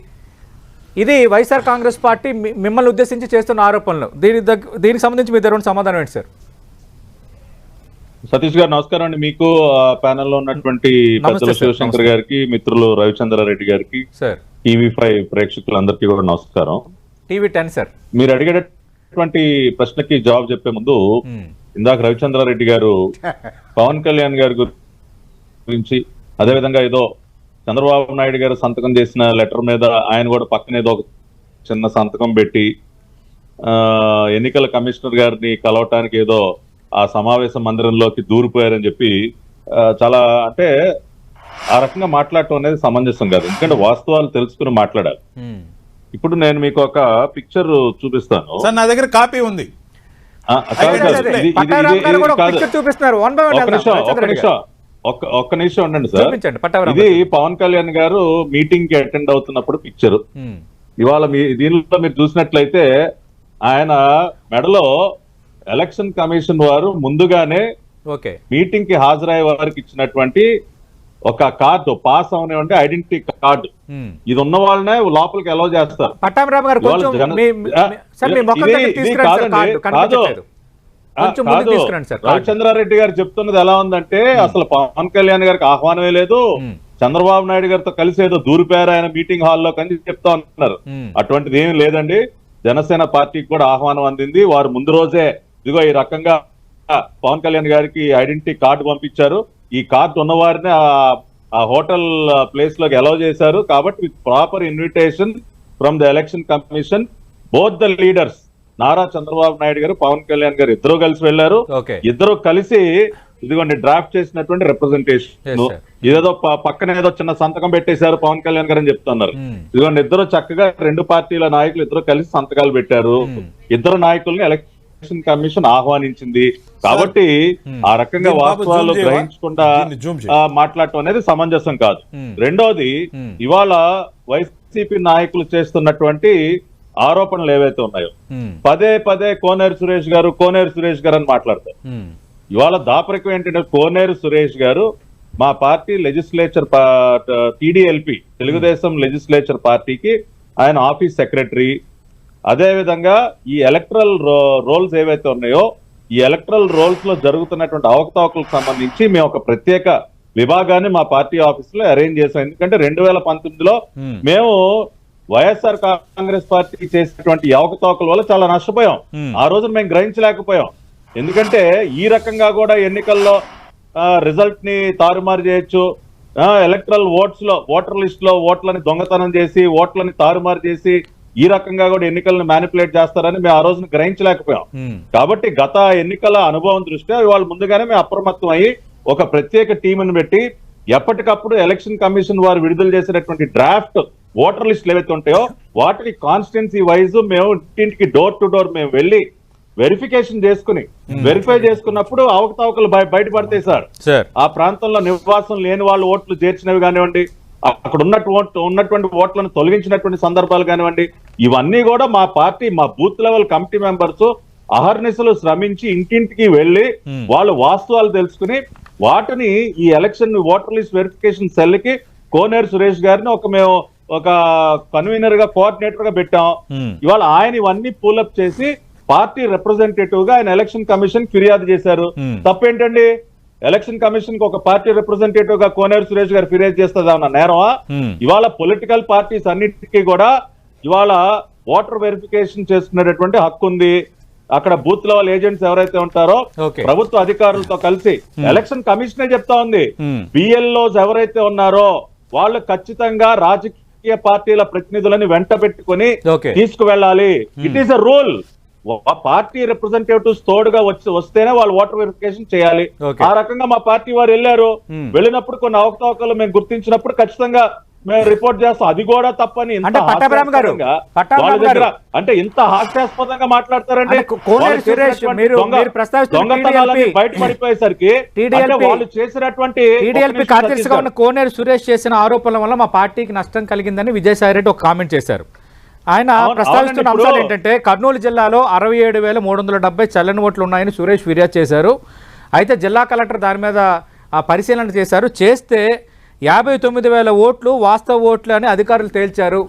ఇది వైఎస్ఆర్ కాంగ్రెస్ పార్టీ మిమ్మల్ని ఉద్దేశించి చేస్తున్న ఆరోపణలు. దీనికి సంబంధించి మీ దగ్గర సమాధానం ఏంటి సార్? సతీష్ గారు నమస్కారం అండి. మీకు ప్యానెల్లో ఉన్నటువంటి పెద్దల శివశంకర్ గారికి, మిత్రులు రవిచంద్రారెడ్డి గారికి, టీవీ5 ప్రేక్షకులందరికీ కూడా నమస్కారం. టీవీ10 సార్, మీరు అడిగేటటువంటి ప్రశ్నకి జవాబు చెప్పే ముందు ఇందాక రవిచంద్రారెడ్డి గారు పవన్ కళ్యాణ్ గారి గురించి, అదేవిధంగా ఏదో చంద్రబాబు నాయుడు గారు సంతకం చేసిన లెటర్ మీద ఆయన కూడా పక్కన ఏదో ఒక చిన్న సంతకం పెట్టి ఎన్నికల కమిషనర్ గారిని కలవటానికి ఏదో ఆ సమావేశ మందిరంలోకి దూరిపోయారని చెప్పి చాలా, అంటే ఆ రకంగా మాట్లాడటం అనేది సమంజసం కాదు. ఎందుకంటే వాస్తవాలు తెలుసుకుని మాట్లాడాలి. ఇప్పుడు నేను మీకు ఒక పిక్చర్ చూపిస్తాను. నా దగ్గర కాపీ ఉంది. ఒక్క నిమిషం ఉండండి సార్. ఇది పవన్ కళ్యాణ్ గారు మీటింగ్ కి అటెండ్ అవుతున్నప్పుడు పిక్చర్. ఇవాళ దీనిలో మీరు చూసినట్లయితే ఆయన మెడలో ఎలక్షన్ కమిషన్ వారు ముందుగానే మీటింగ్ కి హాజరయ్యే వారికి ఇచ్చినటువంటి ఒక కార్డు, పాస్ అవనివ్వండి ఐడెంటిటీ కార్డు, ఇది ఉన్న వాళ్ళనే లోపలికి అలౌ చేస్తారు. రవిచంద్రారెడ్డి గారు చెప్తున్నది ఎలా ఉందంటే, అసలు పవన్ కళ్యాణ్ గారికి ఆహ్వానమే లేదు, చంద్రబాబు నాయుడు గారితో కలిసి ఏదో దూరిపోయారు ఆయన మీటింగ్ హాల్లో అని చెప్తా ఉన్నారు. అటువంటిది ఏమి లేదండి. జనసేన పార్టీకి కూడా ఆహ్వానం అందింది. వారు ముందు రోజే ఇదిగో ఈ రకంగా పవన్ కళ్యాణ్ గారికి ఐడెంటిటీ కార్డు పంపించారు. ఈ కార్డు ఉన్నవారిని ఆ హోటల్ ప్లేస్ లోకి అలౌ చేశారు. కాబట్టి with proper invitation from the election commission, both the leaders Nara Chandrababu Naidu గారు, పవన్ కళ్యాణ్ గారు ఇద్దరు కలిసి వెళ్లారు. ఇద్దరు కలిసి ఇదిగోండి డ్రాఫ్ట్ చేసినటువంటి రిప్రజెంటేషన్, ఇదేదో పక్కన ఏదో చిన్న సంతకం పెట్టేశారు పవన్ కళ్యాణ్ గారు అని చెప్తున్నారు. ఇదిగోండి ఇద్దరు చక్కగా 2 పార్టీల నాయకులు ఇద్దరు కలిసి సంతకాలు పెట్టారు. ఇద్దరు నాయకుల్ని ఎలక్షన్ కమిషన్ ఆహ్వానించింది. కాబట్టి ఆ రకంగా వాస్తవాలు గ్రహించకుండా మాట్లాడటం అనేది సమంజసం కాదు. రెండోది, ఇవాళ వైసీపీ నాయకులు చేస్తున్నటువంటి ఆరోపణలు ఏవైతే ఉన్నాయో, పదే కోనేరు సురేష్ గారు అని మాట్లాడతారు. ఇవాళ దాపరికం ఏంటంటే, కోనేరు సురేష్ గారు మా party legislature TDLP Telugu Desam legislature పార్టీకి ఆయన ఆఫీస్ సెక్రటరీ. అదే విధంగా ఈ ఎలక్ట్రల్ రోల్స్ ఏవైతే ఉన్నాయో, ఈ ఎలక్ట్రల్ రోల్స్ లో జరుగుతున్నటువంటి అవకతవకలకు సంబంధించి మేము ఒక ప్రత్యేక విభాగాన్ని మా పార్టీ ఆఫీస్ లో అరేంజ్ చేసాం. ఎందుకంటే 2019లో మేము వైఎస్ఆర్ కాంగ్రెస్ పార్టీ చేసినటువంటి అవకతవకల వల్ల చాలా నష్టపోయాం. ఆ రోజు మేము గ్రహించలేకపోయాం. ఎందుకంటే ఈ రకంగా కూడా ఎన్నికల్లో రిజల్ట్ ని తారుమారు చేయొచ్చు, ఎలక్ట్రల్ ఓటర్ లిస్ట్ లో ఓట్లని దొంగతనం చేసి ఓట్లని తారుమారు చేసి ఈ రకంగా కూడా ఎన్నికలను మ్యానిపులేట్ చేస్తారని మేము ఆ రోజున గ్రహించలేకపోయాం. కాబట్టి గత ఎన్నికల అనుభవం దృష్ట్యా వాళ్ళు ముందుగానే మేము అప్రమత్తం అయ్యి ఒక ప్రత్యేక టీంని పెట్టి ఎప్పటికప్పుడు ఎలక్షన్ కమిషన్ వారు విడుదల చేసినటువంటి డ్రాఫ్ట్ ఓటర్ లిస్టులు ఏవైతే ఉంటాయో వాటిని కాన్స్టిట్యున్సీ వైజ్ మేము ఇంటింటికి డోర్ టు డోర్ మేము వెళ్ళి వెరిఫికేషన్ చేసుకుని వెరిఫై చేసుకున్నప్పుడు అవకతవకలు బయటపడతాయి సార్. ఆ ప్రాంతంలో నివాసం లేని వాళ్ళు ఓట్లు చేర్చినవి కానివ్వండి, అక్కడ ఉన్నటువంటి ఓట్లను తొలగించినటువంటి సందర్భాలు కానివ్వండి, ఇవన్నీ కూడా మా పార్టీ మా బూత్ లెవెల్ కమిటీ మెంబర్స్ అహర్నిశలు శ్రమించి ఇంటింటికి వెళ్లి వాళ్ళు వాస్తవాలు తెలుసుకుని వాటిని ఈ election voter list verification cell కి కోనేరు సురేష్ గారిని మేము ఒక కన్వీనర్ గా కోఆర్డినేటర్ గా పెట్టాం. ఇవాళ ఆయన ఇవన్నీ పూలప్ చేసి పార్టీ రిప్రజెంటేటివ్ గా ఆయన ఎలక్షన్ కమిషన్ ఫిర్యాదు చేశారు. తప్పేంటండి? ఎలక్షన్ కమిషన్ కి ఒక పార్టీ రిప్రజెంటేటివ్ గా కోనేరు సురేష్ గారు ఫిర్యాదు చేస్తుందా అన్న నేరమా? ఇవాళ పొలిటికల్ పార్టీస్ అన్నిటికీ కూడా ఇవాళ ఓటర్ వెరిఫికేషన్ చేసుకునేటటువంటి హక్కు ఉంది. అక్కడ బూత్ లెవెల్ ఏజెంట్స్ ఎవరైతే ఉంటారో ప్రభుత్వ అధికారులతో కలిసి ఎలక్షన్ కమిషనే చెప్తా ఉంది, బిఎల్ఓస్ ఎవరైతే ఉన్నారో వాళ్ళు ఖచ్చితంగా రాజకీయ పార్టీల ప్రతినిధులని వెంట పెట్టుకుని తీసుకువెళ్ళాలి. It is a rule. Party representatives తోడుగా వస్తేనే వాళ్ళు ఓటర్ వెరిఫికేషన్ చేయాలి. ఆ రకంగా మా పార్టీ వారు వెళ్ళారు. వెళ్ళినప్పుడు కొన్ని అవకతవకలు మేము గుర్తించినప్పుడు ఖచ్చితంగా మేము రిపోర్ట్ చేస్తాం. అది కూడా తప్పని అంటే ఇంత హాస్యాస్పదంగా మాట్లాడతారండి. దొంగతనాలని బయటపడిపోయేసరికి వాళ్ళు చేసినటువంటి కోనేరు సురేష్ చేసిన ఆరోపణల వల్ల మా పార్టీకి నష్టం కలిగిందని విజయసాయి రెడ్డి ఒక కామెంట్ చేశారు. ఆయన ప్రస్తావిస్తున్న అంశాలు ఏంటంటే కర్నూలు జిల్లాలో 67,370 చల్లని ఓట్లు ఉన్నాయని సురేష్ ఫిర్యాదు చేశారు. అయితే జిల్లా కలెక్టర్ దాని మీద పరిశీలన చేశారు. చేస్తే 59,000 ఓట్లు వాస్తవ ఓట్లు అని అధికారులు తేల్చారు.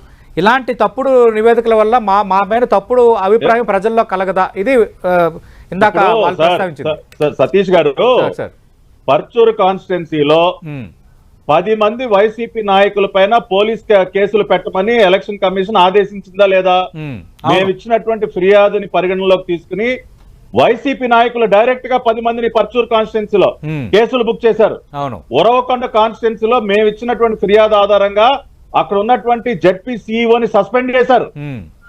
ఇలాంటి తప్పుడు నివేదికల వల్ల మా పైన తప్పుడు అభిప్రాయం ప్రజల్లో కలగదా? ఇది ఇందాక ప్రస్తావించింది. సతీష్ గారు, పర్చూరు కాన్స్టిట్యున్సీలో 10 మంది వైసీపీ నాయకుల పైన పోలీస్ కేసులు పెట్టమని ఎలక్షన్ కమిషన్ ఆదేశించిందా లేదా? మేము ఇచ్చినటువంటి ఫిర్యాదుని పరిగణనలోకి తీసుకుని వైసీపీ నాయకులు డైరెక్ట్ గా 10 మందిని పర్చూరు కాన్స్టిట్యున్సీలో కేసులు బుక్ చేశారు. ఉరవకొండ కాన్స్టిట్యున్సీలో మేము ఇచ్చినటువంటి ఫిర్యాదు ఆధారంగా అక్కడ ఉన్నటువంటి జడ్పీ సిఇఓని సస్పెండ్ చేశారు.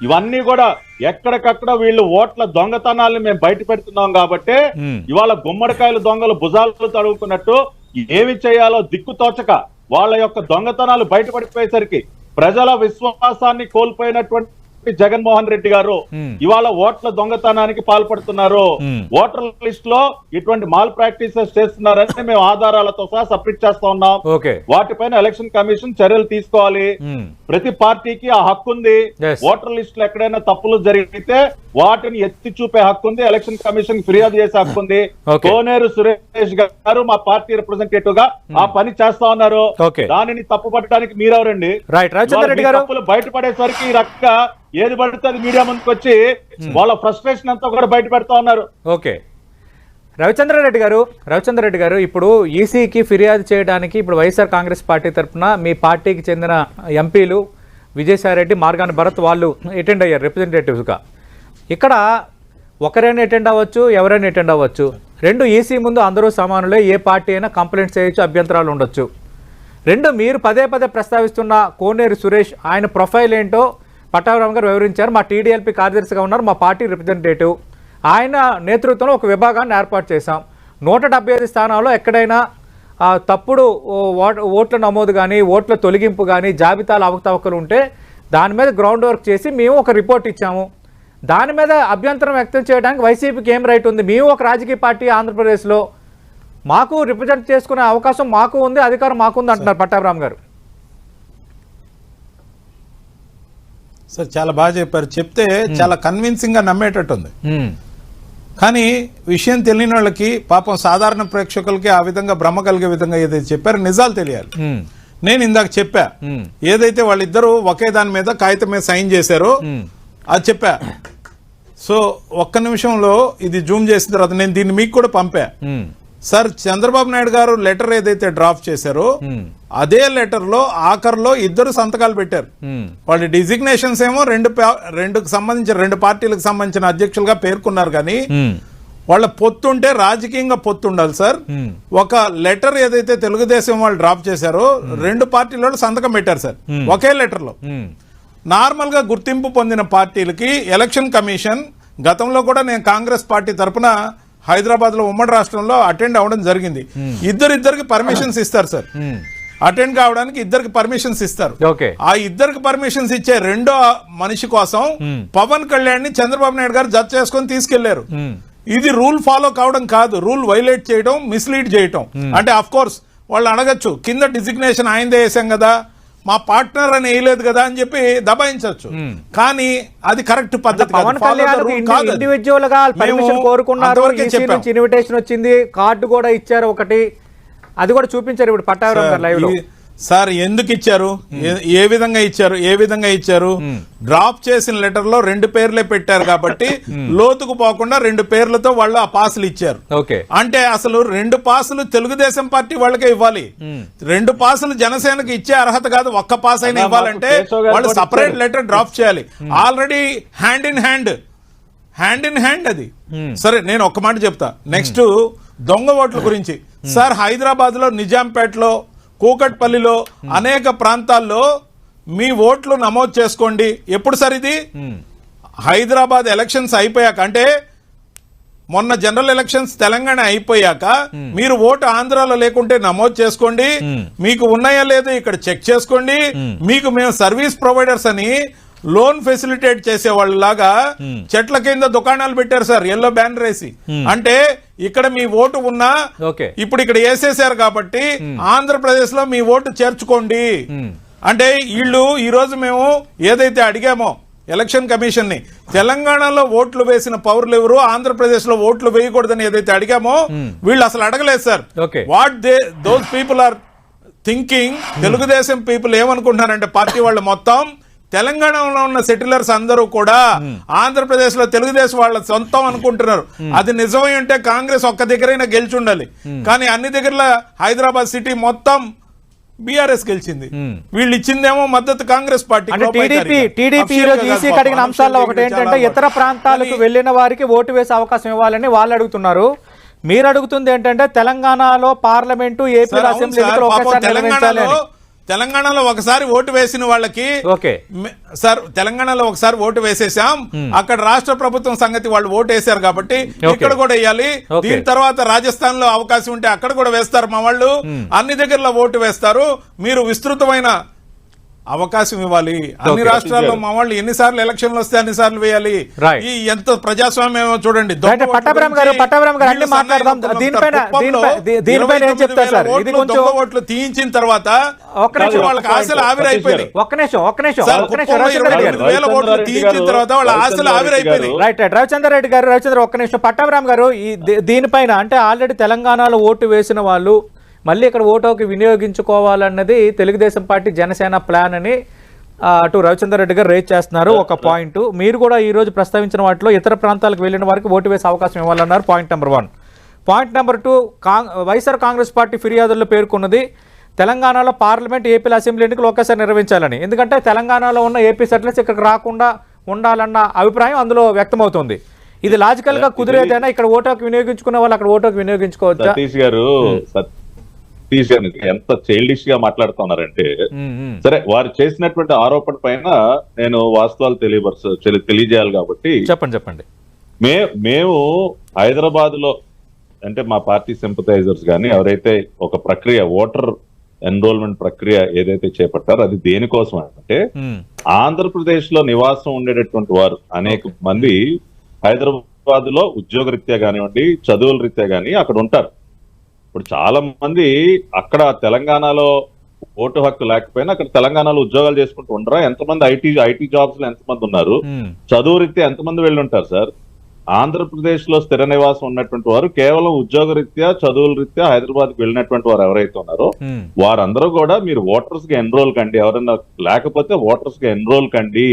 ఇవన్నీ కూడా ఎక్కడికక్కడ వీళ్ళు ఓట్ల దొంగతనాలను మేము బయట పెడుతున్నాం కాబట్టి ఇవాళ గుమ్మడికాయలు దొంగలు భుజాలు తడుగుకున్నట్టు ఏమి చేయాలో దిక్కుతోచక వాళ్ళ యొక్క దొంగతనాలు బయటపడిపోయేసరికి ప్రజల విశ్వాసాన్ని కోల్పోయినటువంటి జగన్మోహన్ రెడ్డి గారు ఇవాళ ఓట్ల దొంగతనానికి పాల్పడుతున్నారు. ఓటర్ లిస్ట్ లో ఇటువంటి మాల్ ప్రాక్టీసెస్ చేస్తున్నారని మేము ఆధారాలతో సహా సబ్మిట్ చేస్తా ఉన్నాం. వాటిపైన ఎలక్షన్ కమిషన్ చర్యలు తీసుకోవాలి. ప్రతి పార్టీకి ఆ హక్కు ఉంది. ఓటర్ లిస్ట్ లో ఎక్కడైనా తప్పులు జరిగితే వాటిని ఎత్తి చూపే హక్కు ఉంది. ఎలక్షన్ కమిషన్ ఫిర్యాదు చేసే హక్కు ఉంది. కోనేరు సురేష్ గారు మా పార్టీ రిప్రజెంటేటివ్ గా ఆ పని చేస్తా ఉన్నారు. దానిని తప్పు పట్టడానికి మీరెవరండి? తప్పులు బయటపడేసరికి ఈ రకంగా ఏది పడితే అది మీడియా ముందుకు వచ్చి వాళ్ళ ఫ్రస్ట్రేషన్ అంతా కూడా బయట పెడతా ఉన్నారు. రవిచంద్రారెడ్డి గారు ఇప్పుడు ఈసీకి ఫిర్యాదు చేయడానికి ఇప్పుడు వైఎస్ఆర్ కాంగ్రెస్ పార్టీ తరఫున మీ పార్టీకి చెందిన ఎంపీలు విజయసాయి రెడ్డి, మార్గాని భరత్ వాళ్ళు అటెండ్ అయ్యారు రిప్రజెంటేటివ్స్గా. ఇక్కడ ఒకరైనా అటెండ్ అవ్వచ్చు, ఎవరైనా అటెండ్ అవ్వచ్చు. రెండు, ఈసీ ముందు అందరూ సమానులే, ఏ పార్టీ అయినా కంప్లైంట్స్ చేయొచ్చు, అభ్యంతరాలు ఉండొచ్చు. రెండు, మీరు పదే కోనేరు సురేష్ ఆయన ప్రొఫైల్ ఏంటో పట్టాభిరామ్ గారు వివరించారు. మా టీడీఎల్పీ కార్యదర్శిగా ఉన్నారు, మా పార్టీ రిప్రజెంటేటివ్. ఆయన నేతృత్వంలో ఒక విభాగాన్ని ఏర్పాటు చేశాం. 175 స్థానాల్లో ఎక్కడైనా తప్పుడు ఓట్ల నమోదు కానీ, ఓట్ల తొలగింపు కానీ, జాబితాల అవకతవకలు ఉంటే దాని మీద గ్రౌండ్ వర్క్ చేసి మేము ఒక రిపోర్ట్ ఇచ్చాము. దాని మీద అభ్యంతరం వ్యక్తం చేయడానికి వైసీపీకి ఏం రైట్ ఉంది? మేము ఒక రాజకీయ పార్టీ ఆంధ్రప్రదేశ్లో, మాకు రిప్రజెంట్ చేసుకునే అవకాశం మాకు ఉంది, అధికారం మాకుంది అంటున్నారు పట్టాభిరామ్ గారు. సార్ చాలా బాగా చెప్పారు. చెప్తే చాలా కన్విన్సింగ్ గా నమ్మేటట్టు ఉంది. కానీ విషయం తెలియని వాళ్ళకి, పాపం సాధారణ ప్రేక్షకులకి ఆ విధంగా భ్రమ కలిగే విధంగా ఏదైతే చెప్పారో నిజాలు తెలియాలి. నేను ఇందాక చెప్పా, ఏదైతే వాళ్ళిద్దరూ ఒకే దాని మీద కాగితం మీద సైన్ చేశారో అది చెప్పా. సో ఒక్క నిమిషంలో ఇది జూమ్ చేసిన తర్వాత నేను దీన్ని మీకు కూడా పంపా. సార్, చంద్రబాబు నాయుడు గారు లెటర్ ఏదైతే డ్రాఫ్ట్ చేశారో అదే లెటర్ లో ఆఖరులో 2 సంతకాలు పెట్టారు. వాళ్ళ డిజిగ్నేషన్స్ ఏమో రెండు పార్టీలకు సంబంధించిన అధ్యక్షులుగా పేర్కొన్నారు. కానీ వాళ్ళ పొత్తుంటే రాజకీయంగా పొత్తు ఉండాలి సార్. ఒక లెటర్ ఏదైతే తెలుగుదేశం వాళ్ళు డ్రాఫ్ట్ చేశారో 2 పార్టీల సంతకం పెట్టారు సార్ ఒకే లెటర్ లో. నార్మల్ గా గుర్తింపు పొందిన పార్టీలకి ఎలక్షన్ కమిషన్, గతంలో కూడా నేను కాంగ్రెస్ పార్టీ తరఫున హైదరాబాద్ లో ఉమ్మడి రాష్ట్రంలో అటెండ్ అవ్వడం జరిగింది. ఇద్దరికి పర్మిషన్స్ ఇస్తారు సార్, అటెండ్ కావడానికి ఇద్దరికి పర్మిషన్స్ ఇస్తారు. ఓకే. ఆ ఇద్దరికి పర్మిషన్స్ ఇచ్చే రెండో మనిషి కోసం పవన్ కళ్యాణ్ ని చంద్రబాబు నాయుడు గారు జడ్జ్ చేసుకొని తీసుకెళ్లారు. ఇది రూల్ ఫాలో కావడం కాదు, రూల్ వైలేట్ చేయడం, మిస్లీడ్ చేయడం. అంటే అఫ్ కోర్స్ వాళ్ళు అడగచ్చు, కింద డిజిగ్నేషన్ ఆయనదే వేసాం కదా, మా పార్ట్నర్ అని వేయలేదు కదా అని చెప్పి దబాయించవచ్చు. కానీ అది కరెక్ట్ పద్ధతి కాదు. పవన్ కళ్యాణ్ ఇండివిజువల్ గా పర్మిషన్ కోరుకున్నారు, ఇన్విటేషన్ వచ్చింది, కార్డు కూడా ఇచ్చారు ఒకటి, అది కూడా చూపించారు ఇప్పుడు పట్టాభిరామ్ గారు లైవ్ లో. సార్ ఎందుకు ఇచ్చారు, ఏ విధంగా ఇచ్చారు? డ్రాప్ చేసిన లెటర్ లో 2 పేర్లే పెట్టారు కాబట్టి లోతుకు పోకుండా 2 పేర్లతో వాళ్ళు ఆ పాసులు ఇచ్చారు. అంటే అసలు 2 పాసులు తెలుగుదేశం పార్టీ వాళ్ళకే ఇవ్వాలి, 2 పాసులు జనసేనకు ఇచ్చే అర్హత కాదు. ఒక్క పాస్ అయినా ఇవ్వాలంటే వాళ్ళు సపరేట్ లెటర్ డ్రాప్ చేయాలి. ఆల్రెడీ హ్యాండ్ ఇన్ హ్యాండ్ అది. సరే నేను ఒక్క మాట చెప్తా. నెక్స్ట్ దొంగ ఓట్ల గురించి సార్, హైదరాబాద్ లో, నిజాంపేటలో, కూకట్పల్లిలో అనేక ప్రాంతాల్లో మీ ఓట్లు నమోదు చేసుకోండి. ఎప్పుడు సార్ ఇది? హైదరాబాద్ ఎలక్షన్స్ అయిపోయాక, అంటే మొన్న జనరల్ ఎలక్షన్స్ తెలంగాణ అయిపోయాక మీరు ఓటు ఆంధ్రాలో లేకుంటే నమోదు చేసుకోండి, మీకు ఉన్నాయా లేదో ఇక్కడ చెక్ చేసుకోండి. మీకు మేము సర్వీస్ ప్రొవైడర్స్ అని లోన్ ఫెసిలిటేట్ చేసే వాళ్ళలాగా చెట్ల కింద దుకాణాలు పెట్టారు సార్, ఎల్లో బ్యానర్ వేసి. అంటే ఇక్కడ మీ ఓటు ఉన్నా ఇప్పుడు ఇక్కడ వేసేసారు కాబట్టి ఆంధ్రప్రదేశ్ లో మీ ఓటు చేర్చుకోండి. అంటే వీళ్ళు ఈ రోజు మేము ఏదైతే అడిగామో ఎలక్షన్ కమిషన్ ని, తెలంగాణలో ఓట్లు వేసిన పౌరులు ఎవరు, ఆంధ్రప్రదేశ్ లో ఓట్లు వేయకూడదని ఏదైతే అడిగామో వీళ్ళు అసలు అడగలేదు sir. What those people are thinking, Telugu Desam people ఏమనుకుంటున్నారంటే పార్టీ వాళ్ళు మొత్తం తెలంగాణలో ఉన్న సెటిలర్స్ అందరూ కూడా ఆంధ్రప్రదేశ్ లో తెలుగుదేశం వాళ్ళ సొంతం అనుకుంటున్నారు. అది నిజమై ఉంటే కాంగ్రెస్ ఒక్క దగ్గరైనా గెలిచి ఉండాలి. కానీ అన్ని దగ్గర హైదరాబాద్ సిటీ మొత్తం బీఆర్ఎస్ గెలిచింది. వీళ్ళు ఇచ్చిందేమో మద్దతు కాంగ్రెస్ పార్టీ. టీడీపీ ఈసీ అడిగిన అంశాల్లో ఒకటి ఏంటంటే ఇతర ప్రాంతాలకు వెళ్లిన వారికి ఓటు వేసే అవకాశం ఇవ్వాలని వాళ్ళు అడుగుతున్నారు. మీరు అడుగుతుంది ఏంటంటే తెలంగాణలో పార్లమెంటు, ఏపీ అసెంబ్లీ తెలంగాణలో ఒకసారి ఓటు వేసిన వాళ్ళకి సార్, తెలంగాణలో ఒకసారి ఓటు వేసేసాం, అక్కడ రాష్ట్ర ప్రభుత్వం సంగతి వాళ్ళు ఓటు వేశారు కాబట్టి ఇక్కడ కూడా వేయాలి. దీని తర్వాత రాజస్థాన్ లో అవకాశం ఉంటే అక్కడ కూడా వేస్తారు మా వాళ్ళు, అన్ని దగ్గరలో ఓటు వేస్తారు. మీరు విస్తృతమైన అవకాశం ఇవ్వాలి. అన్ని రాష్ట్రాల్లో మా వాళ్ళు ఎన్నిసార్లు ఎలక్షన్లు వస్తే అన్నిసార్లు వేయాలి. ఈ ఎంత ప్రజాస్వామ్యం చూడండి. ఓట్లు తీయించిన తర్వాత వాళ్ళకి ఆశలు ఆవిరైపోయినాయి. ఓట్లు తీయించిన తర్వాత వాళ్ళ ఆశలు ఆవిరైపోయినాయి. రవిచంద్ర రెడ్డి గారు, ఒక్క నిమిషం. పట్టాభిరామ్ గారు, దీనిపైన అంటే ఆల్రెడీ తెలంగాణలో ఓటు వేసిన వాళ్ళు మళ్ళీ ఇక్కడ ఓటుకి వినియోగించుకోవాలన్నది తెలుగుదేశం పార్టీ, జనసేన ప్లాన్ అని అటు రవిచంద్ర రెడ్డి గారు రేజ్ చేస్తున్నారు. ఒక పాయింట్ మీరు కూడా ఈ రోజు ప్రస్తావించిన వాటిలో ఇతర ప్రాంతాలకు వెళ్లిన వారికి ఓటు వేసే అవకాశం ఇవ్వాలన్నారు. Point number 1. Point number 2, YSR Congress party ఫిర్యాదుల్లో పేర్కొన్నది తెలంగాణలో పార్లమెంట్, ఏపీలో అసెంబ్లీ ఎన్నికలు ఒకేసారి నిర్వహించాలని. ఎందుకంటే తెలంగాణలో ఉన్న ఏపీ సెటిలర్స్ ఇక్కడికి రాకుండా ఉండాలన్న అభిప్రాయం అందులో వ్యక్తమవుతుంది. ఇది లాజికల్ గా కుదిరేదైనా ఇక్కడ ఓటుకు వినియోగించుకునే వాళ్ళు అక్కడ ఓటుకు వినియోగించుకోవచ్చు. సతీష్ గారు ఎంత చైల్డిష్ గా మాట్లాడుతున్నారంటే, సరే వారు చేసినటువంటి ఆరోపణ పైన నేను వాస్తవాలు తెలియజేయాలి కాబట్టి చెప్పండి. మేము హైదరాబాద్ లో అంటే మా పార్టీ సింపథైజర్స్ గాని ఎవరైతే ఒక ప్రక్రియ, ఓటర్ ఎన్రోల్మెంట్ ప్రక్రియ ఏదైతే చేపట్టారో అది దేనికోసం అంటే ఆంధ్రప్రదేశ్ లో నివాసం ఉండేటటువంటి వారు అనేక మంది హైదరాబాద్ లో ఉద్యోగ రీత్యా కానివ్వండి, చదువుల రీత్యా గాని అక్కడ ఉంటారు. ఇప్పుడు చాలా మంది అక్కడ తెలంగాణలో ఓటు హక్కు లేకపోయినా అక్కడ తెలంగాణలో ఉద్యోగాలు చేసుకుంటూ ఉండరా? ఎంతమంది ఐటీ జాబ్స్ లో ఎంతమంది ఉన్నారు? చదువు రీత్యా ఎంతమంది వెళ్ళి ఉంటారు సార్? ఆంధ్రప్రదేశ్ లో స్థిర నివాసం ఉన్నటువంటి వారు కేవలం ఉద్యోగ రీత్యా, చదువుల రీత్యా హైదరాబాద్ కి వెళ్ళినటువంటి వారు ఎవరైతే ఉన్నారో వారందరూ కూడా మీరు ఓటర్స్ గా ఎన్రోల్ కండి, ఎవరైనా లేకపోతే ఓటర్స్ గా ఎన్రోల్ కండి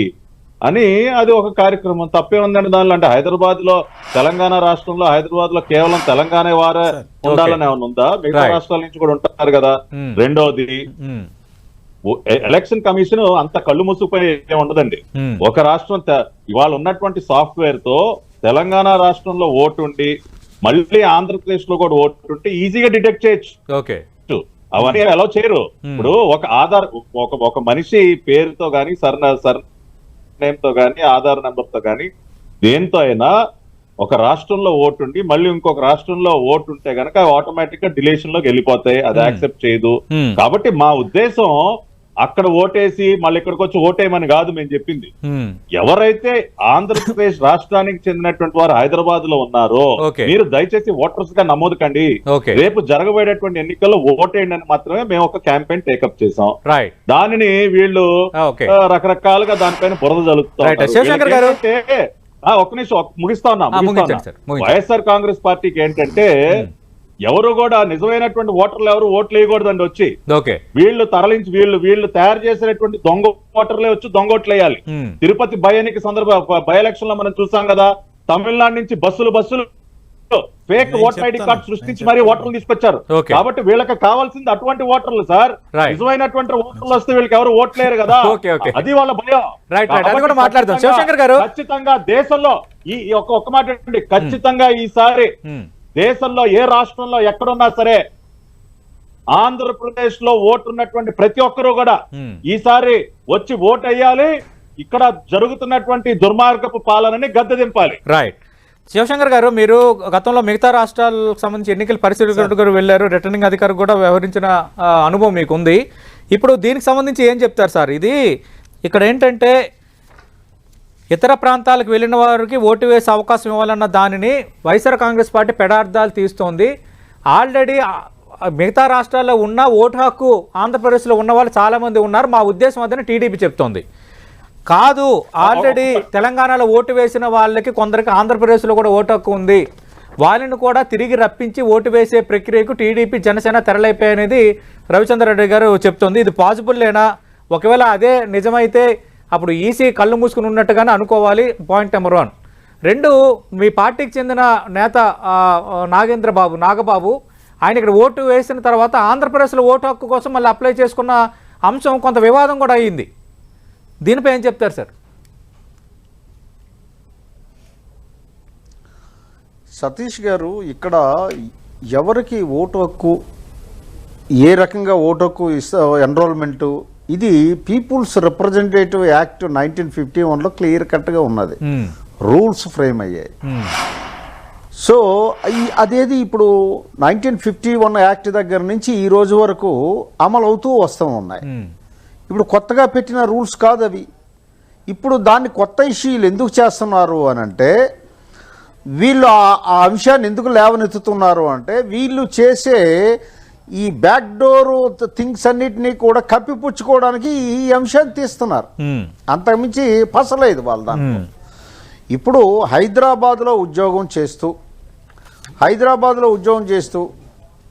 అని అది ఒక కార్యక్రమం. తప్పే ఉందండి దానిలో. అంటే హైదరాబాద్ లో, తెలంగాణ రాష్ట్రంలో హైదరాబాద్ లో కేవలం తెలంగాణ వారే ఉండాలని ఏమైనా ఉందా? మిగతా రాష్ట్రాల నుంచి కూడా ఉంటారు కదా. రెండోది, ఎలక్షన్ కమిషన్ అంత కళ్ళు మూసుకుపోయి ఉండదండి. ఒక రాష్ట్రం ఇవాళ ఉన్నటువంటి సాఫ్ట్వేర్ తో తెలంగాణ రాష్ట్రంలో ఓటు ఉండి మళ్ళీ ఆంధ్రప్రదేశ్ లో కూడా ఓటు ఉంటే ఈజీగా డిటెక్ట్ చేయొచ్చు. అవన్నీ అలౌ చేయరు. ఇప్పుడు ఒక ఆధార్, ఒక మనిషి పేరుతో గాని, నేమ్ తో గానీ, ఆధార్ నెంబర్ తో గానీ దేంతో అయినా ఒక రాష్ట్రంలో ఓటు ఉండి మళ్ళీ ఇంకొక రాష్ట్రంలో ఓటు ఉంటే గనక ఆటోమేటిక్ గా డిలేషన్ లోకి వెళ్ళిపోతాయి, అది యాక్సెప్ట్ చేయదు. కాబట్టి మా ఉద్దేశం అక్కడ ఓటేసి మళ్ళీ ఇక్కడికి వచ్చి ఓటేయమని కాదు మేము చెప్పింది. ఎవరైతే ఆంధ్రప్రదేశ్ రాష్ట్రానికి చెందినటువంటి వారు హైదరాబాద్ లో ఉన్నారో మీరు దయచేసి ఓటర్స్ గా నమోదు కండి, రేపు జరగబోయేటటువంటి ఎన్నికల్లో ఓటేయండి అని మాత్రమే మేము ఒక క్యాంపెయిన్ టేకప్ చేసాం. దానిని వీళ్ళు రకరకాలుగా దానిపైన బురద జరుగుతారు. ఒక్క నిమిషం ముగిస్తా ఉన్నా. వైఎస్ఆర్ కాంగ్రెస్ పార్టీకి ఏంటంటే ఎవరు కూడా నిజమైనటువంటి ఓటర్లు ఎవరు ఓట్లు వేయకూడదండి. వచ్చి వీళ్ళు తరలించి వీళ్ళు తయారు చేసినటువంటి దొంగ ఓటర్లే వచ్చి దొంగ ఓట్లు వేయాలి. తిరుపతి బై ఎలక్షన్ లో మనం చూసాం కదా, తమిళనాడు నుంచి బస్సులు ఫేక్ ఓటర్ ఐడి కార్డు సృష్టించి మరీ ఓటర్లు తీసుకొచ్చారు. కాబట్టి వీళ్ళకి కావాల్సింది అటువంటి ఓటర్లు సార్. నిజమైనటువంటి ఓటర్లు వస్తే వీళ్ళకి ఎవరు ఓట్లేరు కదా, అది వాళ్ళ భయం. ఖచ్చితంగా దేశంలో ఈ ఒక్క మాట ఏంటండి, ఖచ్చితంగా ఈసారి దేశంలో ఏ రాష్ట్రంలో ఎక్కడున్నా సరే ఆంధ్రప్రదేశ్ లో ఓటు ఉన్నటువంటి ప్రతి ఒక్కరూ కూడా ఈసారి వచ్చి ఓటు వేయాలి. ఇక్కడ జరుగుతున్నటువంటి దుర్మార్గపు పాలనని గద్దె దింపాలి. రైట్. శివశంకర్ గారు, మీరు గతంలో మిగతా రాష్ట్రాలకు సంబంధించి ఎన్నికల పరిశీలకుడు వెళ్ళారు, రిటర్నింగ్ అధికారి కూడా వ్యవహరించిన అనుభవం మీకు ఉంది. ఇప్పుడు దీనికి సంబంధించి ఏం చెప్తారు సార్? ఇది ఇక్కడ ఏంటంటే ఇతర ప్రాంతాలకు వెళ్ళిన వారికి ఓటు వేసే అవకాశం ఇవ్వాలన్న దానిని వైఎస్ఆర్ కాంగ్రెస్ పార్టీ పెడార్థాలు తీస్తోంది. ఆల్రెడీ మిగతా రాష్ట్రాల్లో ఉన్న ఓటు హక్కు ఆంధ్రప్రదేశ్లో ఉన్న వాళ్ళు చాలామంది ఉన్నారు, మా ఉద్దేశం అదని టీడీపీ చెప్తోంది. కాదు, ఆల్రెడీ తెలంగాణలో ఓటు వేసిన వాళ్ళకి కొందరికి ఆంధ్రప్రదేశ్లో కూడా ఓటు హక్కు ఉంది, వాళ్ళని కూడా తిరిగి రప్పించి ఓటు వేసే ప్రక్రియకు టీడీపీ జనసేన తెరలైపోయాయనేది రవిచంద్రారెడ్డి గారు చెప్తోంది. ఇది పాసిబుల్లేనా? ఒకవేళ అదే నిజమైతే అప్పుడు ఈసీ కళ్ళు మూసుకుని ఉన్నట్టుగానే అనుకోవాలి. Point number 1. 2, మీ పార్టీకి చెందిన నేత నాగబాబు ఆయన ఇక్కడ ఓటు వేసిన తర్వాత ఆంధ్రప్రదేశ్లో ఓటు హక్కు కోసం మళ్ళీ అప్లై చేసుకున్న అంశం కొంత వివాదం కూడా అయ్యింది. దీనిపై ఏం చెప్తారు సార్? సతీష్ గారు, ఇక్కడ ఎవరికి ఓటు హక్కు, ఏ రకంగా ఓటు హక్కు ఎన్రోల్మెంటు, ఇది పీపుల్స్ రిప్రజెంటేటివ్ యాక్ట్ 1951లో క్లియర్ కట్గా ఉన్నది, రూల్స్ ఫ్రేమ్ అయ్యాయి. సో అదేది ఇప్పుడు 1951 యాక్ట్ దగ్గర నుంచి ఈ రోజు వరకు అమలు అవుతూ వస్తూ ఉన్నాయి. ఇప్పుడు కొత్తగా పెట్టిన రూల్స్ కాదు అవి. ఇప్పుడు దాన్ని కొత్త ఇష్యూలు ఎందుకు చేస్తున్నారు అని అంటే, వీళ్ళు ఆ అంశాన్ని ఎందుకు లేవనెత్తుతున్నారు అంటే, వీళ్ళు చేసే ఈ బ్యాక్ డోర్ థింగ్స్ అన్నిటినీ కూడా కప్పిపుచ్చుకోవడానికి ఈ అంశాన్ని తీస్తున్నారు. అంతకుమించి పసలేదు వాళ్ళ దాంట్లో. ఇప్పుడు హైదరాబాద్లో ఉద్యోగం చేస్తూ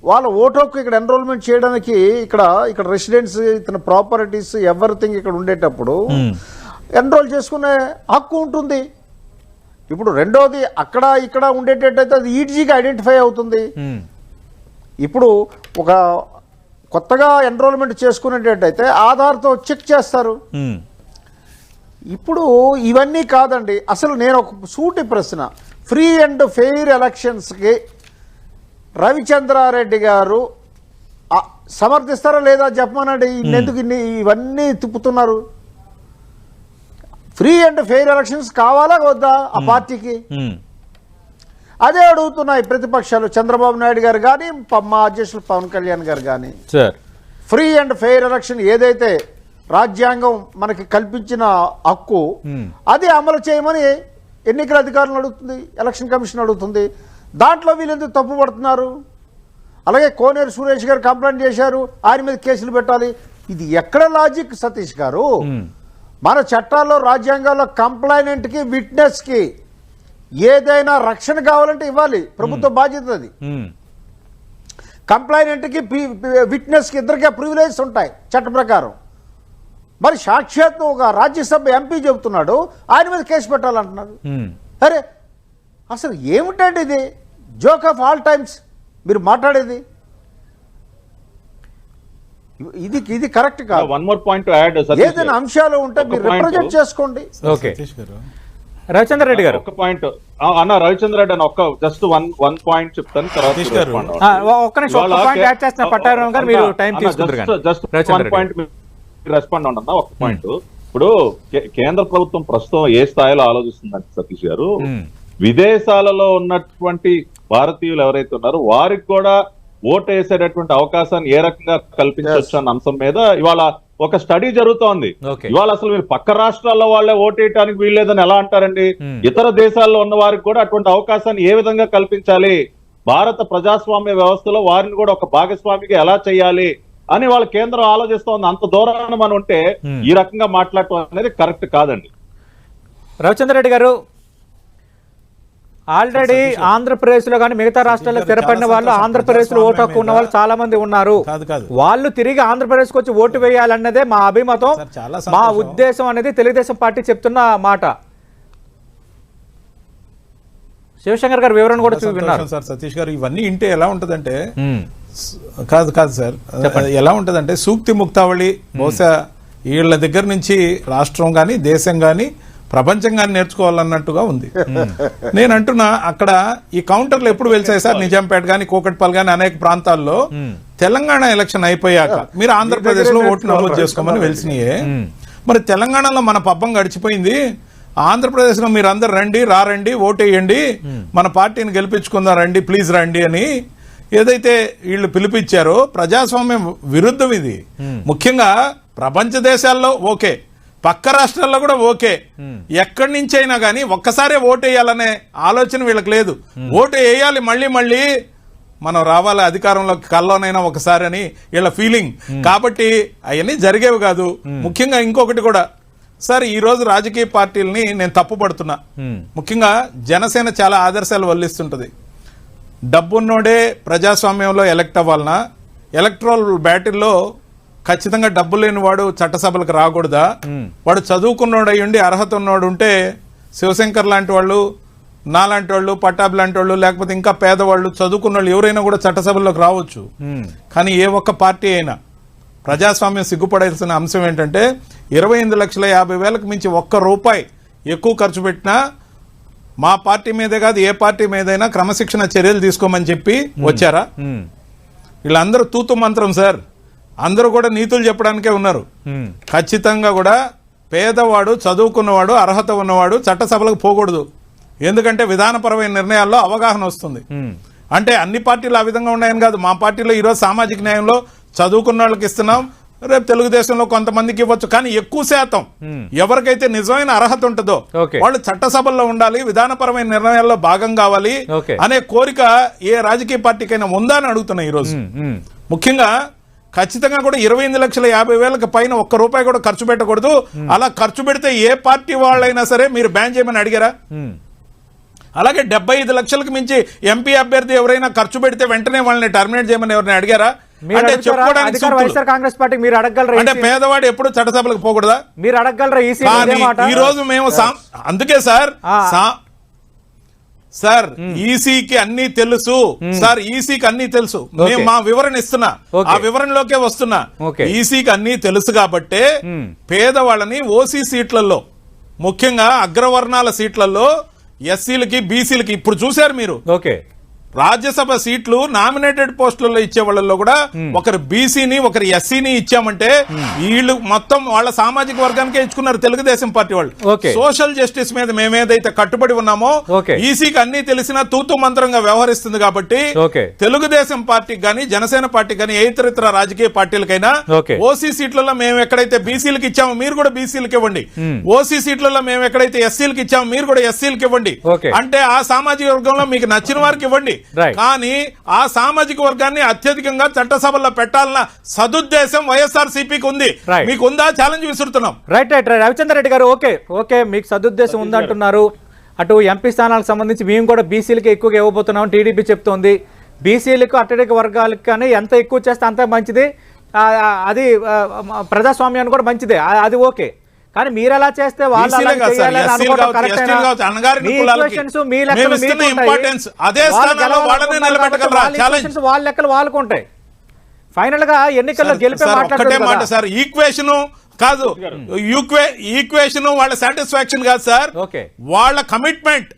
వాళ్ళ ఓటు హక్కు ఇక్కడ ఎన్రోల్మెంట్ చేయడానికి ఇక్కడ రెసిడెన్స్, ఇతని ప్రాపర్టీస్, ఎవ్రీథింగ్ ఇక్కడ ఉండేటప్పుడు ఎన్రోల్ చేసుకునే హక్కు ఉంటుంది. ఇప్పుడు రెండోది, అక్కడ ఇక్కడ ఉండేటట్టయితే అది ఈజీగా ఐడెంటిఫై అవుతుంది. ఇప్పుడు ఒక కొత్తగా ఎన్రోల్మెంట్ చేసుకునేటట్టయితే ఆధార్తో చెక్ చేస్తారు. ఇప్పుడు ఇవన్నీ కాదండి. అసలు నేను ఒక సూటి ప్రశ్న, ఫ్రీ అండ్ ఫెయిర్ ఎలక్షన్స్కి రవిచంద్రారెడ్డి గారు సమర్థిస్తారా లేదా చెప్పమనండి. ఎందుకు ఇవన్నీ తిప్పుతున్నారు? ఫ్రీ అండ్ ఫెయిర్ ఎలక్షన్స్ కావాలా వద్దా ఆ పార్టీకి? అదే అడుగుతున్నాయి ప్రతిపక్షాలు, చంద్రబాబు నాయుడు గారు కానీ, మా అధ్యక్షులు పవన్ కళ్యాణ్ గారు కానీ. ఫ్రీ అండ్ ఫెయిర్ ఎలక్షన్ ఏదైతే రాజ్యాంగం మనకి కల్పించిన హక్కు, అది అమలు చేయమని ఎన్నికల అధికారులను అడుగుతుంది, ఎలక్షన్ కమిషన్ అడుగుతుంది. దాంట్లో వీళ్ళెందుకు తప్పు పడుతున్నారు? అలాగే కోనేరు సురేష్ గారు కంప్లైంట్ చేశారు, ఆయన మీద కేసులు పెట్టాలి. ఇది ఎక్కడ లాజిక్ సతీష్ గారు? మన చట్టాల్లో, రాజ్యాంగాల్లో కంప్లైనెంట్కి, విట్నెస్కి ఏదైనా రక్షణ కావాలంటే ఇవ్వాలి, ప్రభుత్వ బాధ్యత అది. కంప్లైనెంట్కి, విట్నెస్కి ఇద్దరికే ప్రివిలేజెస్ ఉంటాయి చట్ట ప్రకారం. మరి సాక్షాత్తు ఒక రాజ్యసభ ఎంపీ చెబుతున్నాడు, ఆయన మీద కేసు పెట్టాలంటున్నారు. అరే అసలు ఏమిటండి ఇది? జోక్ ఆఫ్ ఆల్ టైమ్స్ మీరు మాట్లాడేది. ఇది కరెక్ట్ కాదు. One more point to add, ఏదైనా అంశాలు ఉంటే మీరు రిప్రజెంట్ చేసుకోండి. ఓకే రవిచంద్ర రెడ్డి గారు, ఒక పాయింట్ అన్న, రవిచంద్ర రెడ్డి అని ఒక్క జస్ట్ వన్ పాయింట్ చెప్తాను తర్వాత రెస్పాండ్ ఉండన్నా. ఒక పాయింట్, ఇప్పుడు కేంద్ర ప్రభుత్వం ప్రస్తుతం ఏ స్థాయిలో ఆలోచిస్తుందంటే సతీష్ గారు, విదేశాలలో ఉన్నటువంటి భారతీయులు ఎవరైతే ఉన్నారో వారికి కూడా ఓటు వేసేటటువంటి అవకాశాన్ని ఏ రకంగా కల్పించవచ్చు అన్న అంశం మీద ఇవాళ ఒక స్టడీ జరుగుతోంది. ఇవాళ అసలు మీరు పక్క రాష్ట్రాల్లో వాళ్ళే ఓటు వేయడానికి వీల్లేదని ఎలా అంటారండి? ఇతర దేశాల్లో ఉన్న వారికి కూడా అటువంటి అవకాశాన్ని ఏ విధంగా కల్పించాలి, భారత ప్రజాస్వామ్య వ్యవస్థలో వారిని కూడా ఒక భాగస్వామిగా ఎలా చేయాలి అని వాళ్ళ కేంద్రం ఆలోచిస్తోంది. అంత దూరాన్ని మనం ఉంటే ఈ రకంగా మాట్లాడటం అనేది కరెక్ట్ కాదండి. రవిచంద్ర రెడ్డి గారు, ఆల్రెడీ ఆంధ్రప్రదేశ్ లో కానీ మిగతా రాష్ట్రాల్లో స్థిరపడిన వాళ్ళు ఆంధ్రప్రదేశ్ లో ఓటు హక్కు ఉన్న వాళ్ళు చాలా మంది ఉన్నారు. వాళ్ళు తిరిగి ఆంధ్రప్రదేశ్ కు వచ్చి ఓటు వేయాలన్నదే మా అభిమతం, మా ఉద్దేశం అనేది తెలుగుదేశం పార్టీ చెప్తున్న మాట. శివశంకర్ గారు వివరణ కూడా చూపిస్తున్నారు. సార్ సతీష్ గారు, ఇవన్నీ ఇంటే ఎలా ఉంటదంటే, కాదు సార్, ఎలా ఉంటదంటే సూక్తి ముక్తావళి బహుశా వీళ్ళ దగ్గర నుంచి రాష్ట్రం గాని దేశం గాని ప్రపంచం గాని నేర్చుకోవాలన్నట్టుగా ఉంది. నేను అంటున్నా, అక్కడ ఈ కౌంటర్లు ఎప్పుడు వెళ్తాయి సార్? నిజాంపేట గాని కూకట్పల్లి గాని అనేక ప్రాంతాల్లో తెలంగాణ ఎలక్షన్ అయిపోయాక మీరు ఆంధ్రప్రదేశ్ లో ఓటు నమోదు చేసుకోమని వెలిసినాయే. మరి తెలంగాణలో మన పబ్బం గడిచిపోయింది. ఆంధ్రప్రదేశ్ లో మీరు అందరు రండి, రారండి, ఓటేయండి, మన పార్టీని గెలిపించుకుందాం, రండి ప్లీజ్ రండి అని ఏదైతే వీళ్ళు పిలిపించారో ప్రజాస్వామ్యం విరుద్ధం ఇది. ముఖ్యంగా ప్రపంచ దేశాల్లో ఓకే, పక్క రాష్ట్రాల్లో కూడా ఓకే, ఎక్కడి నుంచి అయినా కానీ ఒక్కసారే ఓటు వేయాలనే ఆలోచన వీళ్ళకి లేదు. ఓటు వేయాలి, మళ్ళీ మళ్ళీ మనం రావాలి అధికారంలోకి కల్లోనైనా ఒకసారి అని వీళ్ళ ఫీలింగ్. కాబట్టి అవన్నీ జరిగేవి కాదు. ముఖ్యంగా ఇంకొకటి కూడా సార్, ఈ రోజు రాజకీయ పార్టీలని నేను తప్పుపడుతున్నా. ముఖ్యంగా జనసేన చాలా ఆదర్శాలు వల్లిస్తుంటది. డబ్బున్నోడే ప్రజాస్వామ్యంలో ఎలక్ట్ అవ్వాలన్నా, ఎలక్ట్రల్ బ్యాటిల్లో ఖచ్చితంగా డబ్బు లేని వాడు చట్టసభలకు రాకూడదా? వాడు చదువుకున్నోడు అయ్యుండి అర్హత ఉన్నవాడు ఉంటే శివశంకర్ లాంటి వాళ్ళు, నాలాంటి వాళ్ళు, పట్టాభి లాంటి వాళ్ళు, లేకపోతే ఇంకా పేదవాళ్ళు, చదువుకున్న వాళ్ళు ఎవరైనా కూడా చట్టసభల్లోకి రావచ్చు. కానీ ఏ ఒక్క పార్టీ అయినా ప్రజాస్వామ్యం సిగ్గుపడాల్సిన అంశం ఏంటంటే 28,50,000 మించి ఒక్క రూపాయి ఎక్కువ ఖర్చు పెట్టినా మా పార్టీ మీదే కాదు ఏ పార్టీ మీదైనా క్రమశిక్షణ చర్యలు తీసుకోమని చెప్పి వచ్చారా? వీళ్ళందరూ తూతు మంత్రం సార్, అందరూ కూడా నీతులు చెప్పడానికే ఉన్నారు. ఖచ్చితంగా కూడా పేదవాడు, చదువుకున్నవాడు, అర్హత ఉన్నవాడు చట్టసభలకు పోకూడదు. ఎందుకంటే విధానపరమైన నిర్ణయాల్లో అవగాహన వస్తుంది. అంటే అన్ని పార్టీలు ఆ విధంగా ఉన్నాయని కాదు. మా పార్టీలో ఈరోజు సామాజిక న్యాయంలో చదువుకున్న వాళ్ళకి ఇస్తున్నాం, రేపు తెలుగుదేశంలో కొంతమందికి ఇవ్వచ్చు. కానీ ఎక్కువ శాతం ఎవరికైతే నిజమైన అర్హత ఉంటుందో వాళ్ళు చట్టసభల్లో ఉండాలి, విధానపరమైన నిర్ణయాల్లో భాగం కావాలి అనే కోరిక ఏ రాజకీయ పార్టీకైనా ఉందా అని అడుగుతున్నా ఈరోజు. ముఖ్యంగా ఖచ్చితంగా కూడా 28,50,000 పైన ఒక్క రూపాయి కూడా ఖర్చు పెట్టకూడదు. అలా ఖర్చు పెడితే ఏ పార్టీ వాళ్ళైనా సరే మీరు బ్యాన్ చేయమని అడిగారా? అలాగే 75 లక్షలకు మించి ఎంపీ అభ్యర్థి ఎవరైనా ఖర్చు పెడితే వెంటనే వాళ్ళని టర్మినేట్ చేయమని ఎవరైనా అడిగారా? అంటే కాంగ్రెస్ పార్టీ మీరు అడగలరా? అంటే పేదవాడు ఎప్పుడు చట్టసభలకు పోకూడదా? మీరు అడగలరా? ఈ రోజు మేము అందుకే సార్ సార్ ఈసీకి అన్ని తెలుసు సార్, ఈసీకి అన్ని తెలుసు. మేము మా వివరణ ఇస్తున్నా, ఆ వివరణలోకే వస్తున్నా. ఈసీకి అన్ని తెలుసు కాబట్టే పేదవాళ్ళని ఓసీ సీట్లలో, ముఖ్యంగా అగ్రవర్ణాల సీట్లలో ఎస్సీలకి, బీసీలకి ఇప్పుడు చూశారు మీరు. రాజ్యసభ సీట్లు నామినేటెడ్ పోస్టులలో ఇచ్చే వాళ్ళలో కూడా ఒకరు బీసీని ఒకరు ఎస్సీని ఇచ్చామంటే వీళ్ళు మొత్తం వాళ్ళ సామాజిక వర్గానికే ఇచ్చుకున్నారు తెలుగుదేశం పార్టీ వాళ్ళు. సోషల్ జస్టిస్ మీద మేమేదైతే కట్టుబడి ఉన్నామో ఈసీకి అన్ని తెలిసినా తూతు మంత్రంగా వ్యవహరిస్తుంది. కాబట్టి తెలుగుదేశం పార్టీకి గానీ, జనసేన పార్టీకి గానీ, ఇతర రాజకీయ పార్టీలకైనా ఓసీ సీట్లలో మేము ఎక్కడైతే బీసీలకు ఇచ్చామో మీరు కూడా బీసీలకు ఇవ్వండి, ఓసీ సీట్లలో మేము ఎక్కడైతే ఎస్సీలకు ఇచ్చామో మీరు కూడా ఎస్సీలకు ఇవ్వండి. అంటే ఆ సామాజిక వర్గంలో మీకు నచ్చిన వారికి ఇవ్వండి. కానీ ఆ సామాజిక వర్గాన్ని అత్యధికంగా చట్టసభల్లో పెట్టాలన్న సదుద్దేశం వైఎస్ఆర్సీపీకి ఉంది. మీకు ఉందా? ఛాలెంజ్ విసురుతున్నాం. రైట్ రవిచంద్ర రెడ్డి గారు, ఓకే మీకు సదుద్దేశం ఉందంటున్నారు. అటు ఎంపీ స్థానాలకు సంబంధించి మేము కూడా బీసీలకి ఎక్కువగా ఇవ్వబోతున్నాం టీడీపీ చెప్తోంది. బీసీలకు అత్యధిక వర్గాలకు కానీ ఎంత ఎక్కువ చేస్తే అంత మంచిది, అది ప్రజాస్వామ్యాన్ని కూడా మంచిదే, అది ఓకే. కానీ మీరు ఎలా చేస్తే వాళ్ళ లెక్కలు వాళ్ళకు ఉంటాయి. ఫైనల్ గా ఎన్నికల్లో గెలిపే మాట సార్. ఈక్వేషన్ కాదు, ఈక్వేషన్ వాళ్ళ సాటిస్ఫాక్షన్ కాదు సార్, వాళ్ళ కమిట్మెంట్.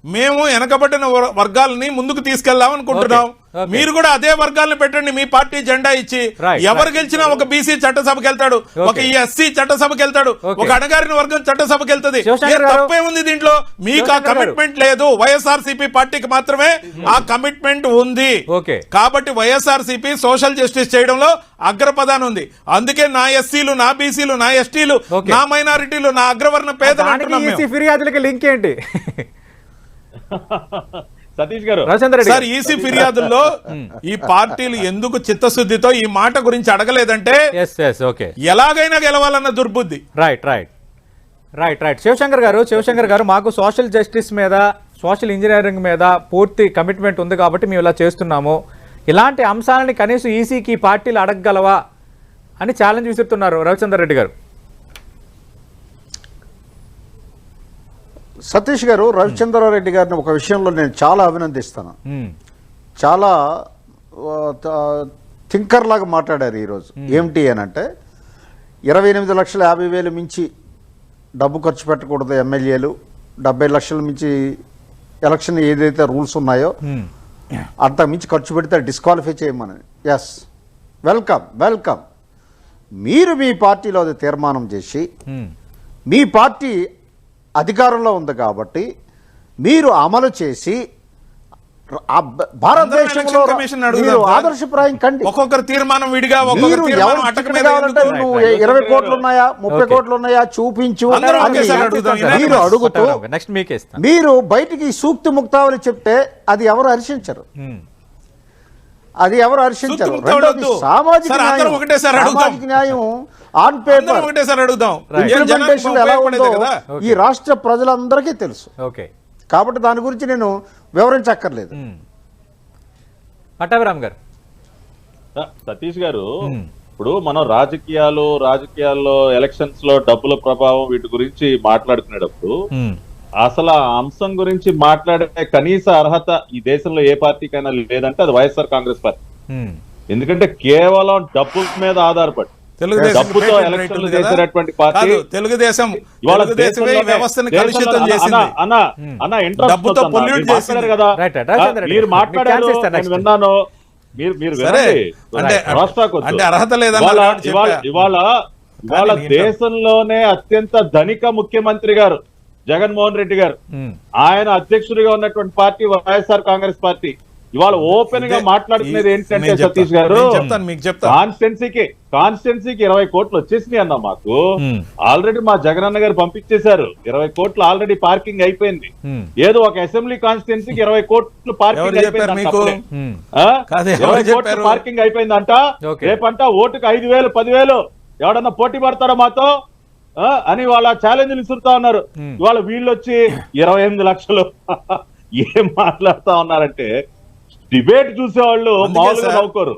మేము వెనకబడిన వర్గాలని ముందుకు తీసుకెళ్దాం అనుకుంటున్నాం. Okay. మీరు కూడా అదే వర్గాలను పెట్టండి, మీ పార్టీ జెండా ఇచ్చి. Right, ఎవరు గెలిచినా ఒక బీసీ చట్టసభకి వెళ్తాడు, ఒక ఎస్సీ చట్టసభకి వెళ్తాడు, Okay. ఒక అణగారిన వర్గం చట్టసభకి వెళ్తుంది. శివశంకర్ గారు, తప్పేముంది దీంట్లో? మీకు ఆ శివశంకర్ గారు. కమిట్మెంట్ లేదు. వైఎస్ఆర్సీపీ పార్టీకి మాత్రమే ఆ కమిట్మెంట్ ఉంది. Okay. కాబట్టి వైఎస్ఆర్సీపీ సోషల్ జస్టిస్ చేయడంలో అగ్రపదాన్ని ఉంది. అందుకే నా ఎస్సీలు, నా బీసీలు, నా ఎస్టీలు, Okay. నా మైనారిటీలు, నా అగ్రవర్ణ పేదలు దానికి అంటున్నాం మేము. ఈసీ ఫిర్యాదులకి లింక్ ఏంటి? సతీష్ గారు రవిచంద్ర రెడ్డి సార్, ఈసీ ఫిర్యాదుల్లో ఈ పార్టీలు ఎందుకు చిత్తశుద్ధితో ఈ మాట గురించి అడగలేదంటే ఎస్ ఓకే, ఎలాగైనా గెలవాలన్న దుర్బుద్ధి. రైట్. శివశంకర్ గారు మాకు సోషల్ జస్టిస్ మీద, సోషల్ ఇంజనీరింగ్ మీద పూర్తి కమిట్మెంట్ ఉంది కాబట్టి మేము ఇలా చేస్తున్నాము. ఇలాంటి అంశాలని కనీసం ఈసీకి పార్టీలు అడగగలవా అని ఛాలెంజ్ విసురుతున్నారు రవిచంద్ర రెడ్డి గారు. సతీష్ గారు, రవిచంద్రారెడ్డి గారిని ఒక విషయంలో నేను చాలా అభినందిస్తాను. చాలా థింకర్ లాగా మాట్లాడారు ఈరోజు. ఏమిటి అని అంటే 28,50,000 మించి డబ్బు ఖర్చు పెట్టకూడదు ఎమ్మెల్యేలు, 70 లక్షల మించి ఎలక్షన్ ఏదైతే రూల్స్ ఉన్నాయో అంత మించి ఖర్చు పెడితే డిస్క్వాలిఫై చేయమని. Yes, welcome. మీరు మీ పార్టీలో అది తీర్మానం చేసి, మీ పార్టీ అధికారంలో ఉంది కాబట్టి మీరు అమలు చేసి భారతదేశంలో మీరు ఆదర్శప్రాయం కండి. ఒక్కొక్కరు తీర్మానం విడిగా, మీరు ఎవరు నువ్వు 20 కోట్లు ఉన్నాయా, 30 కోట్లు ఉన్నాయా చూపించు అని మీరు అడుగుతూ మీరు బయటికి సూక్తి ముక్తావలి చెప్తే అది ఎవరు హర్షించరు. రెండోది సామాజిక న్యాయం ఆన్ పేపర్ ఇంప్లిమెంటేషన్ ఎలా ఉందో ఈ రాష్ట్ర ప్రజలందరికీ తెలుసు. కాబట్టి దాని గురించి నేను వివరించక్కర్లేదు. పట్టాభిరామ్ గారు, సతీష్ గారు, ఇప్పుడు మనం రాజకీయాల్లో ఎలక్షన్స్ లో డబ్బుల ప్రభావం వీటి గురించి మాట్లాడుకునేటప్పుడు అసలు ఆ అంశం గురించి మాట్లాడే కనీస అర్హత ఈ దేశంలో ఏ పార్టీకైనా లేదంటే అది వైఎస్ఆర్ కాంగ్రెస్ పార్టీ. ఎందుకంటే కేవలం డబ్బు మీద ఆధారపడి డబ్బుతో ఎలక్షన్లు చేసేటటువంటి పార్టీ తెలుగుదేశం. కదా మీరు మాట్లాడారు, నేను విన్నాను. మీరు ఇవాళ దేశంలోనే అత్యంత ధనిక ముఖ్యమంత్రి గారు జగన్మోహన్ రెడ్డి గారు, ఆయన అధ్యక్షుడిగా ఉన్నటువంటి పార్టీ వైఎస్ఆర్ కాంగ్రెస్ పార్టీ. ఇవాళ ఓపెన్ గా మాట్లాడుకునేది ఏంటంటే సతీష్ గారు, కాన్స్టిట్యున్సీకి 20 కోట్లు వచ్చేసినాయి అన్న. మాకు ఆల్రెడీ మా జగనన్న గారు పంపించేశారు. 20 కోట్లు ఆల్రెడీ పార్కింగ్ అయిపోయింది. ఏదో ఒక అసెంబ్లీ కాన్స్టిట్యున్సీకి 20 కోట్లు పార్కింగ్ అయిపోయింది. 20 కోట్లు పార్కింగ్ అయిపోయిందంట. రేపంట ఓటుకు 5,000, 10,000 ఎవడన్నా పోటీ పడతారో మాతో అని వాళ్ళ ఛాలెంజ్లు ఇస్తుతా ఉన్నారు. ఇవాళ వీళ్ళు వచ్చి 28 లక్షలు ఏం మాట్లాడుతా ఉన్నారంటే డిబేట్ చూసేవాళ్ళు మామూలుగా నవ్వుకోరు.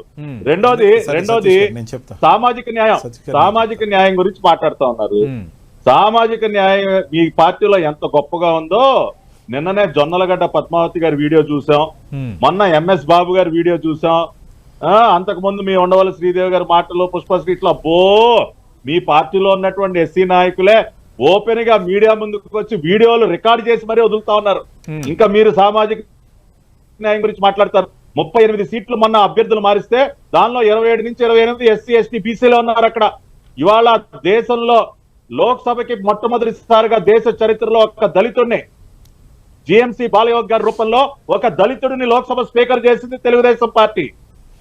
రెండోది సామాజిక న్యాయం గురించి మాట్లాడుతా ఉన్నారు. సామాజిక న్యాయం మీ పార్టీలో ఎంత గొప్పగా ఉందో నిన్ననే జొన్నలగడ్డ పద్మావతి గారి వీడియో చూసాం, మొన్న ఎంఎస్ బాబు గారి వీడియో చూసాం, అంతకు ముందు మీ ఉండవల్లి శ్రీదేవి గారి మాటలు, పుష్పశ్రీట్లో మీ పార్టీలో ఉన్నటువంటి ఎస్సీ నాయకులే ఓపెన్ గా మీడియా ముందుకు వచ్చి వీడియోలు రికార్డ్ చేసి మరీ వదులుతా ఉన్నారు. ఇంకా మీరు సామాజిక న్యాయం గురించి మాట్లాడతారు. 38 సీట్లు మొన్న అభ్యర్థులు మారిస్తే దానిలో 27 నుంచి 28 ఎస్సీ ఎస్టీ బీసీలో ఉన్నారు. అక్కడ ఇవాళ దేశంలో లోక్సభకి మొట్టమొదటిసారిగా దేశ చరిత్రలో ఒక దళితుడిని, జిఎంసీ బాలయోగ్ గారి రూపంలో ఒక దళితుడిని లోక్సభ స్పీకర్ చేసింది తెలుగుదేశం పార్టీ.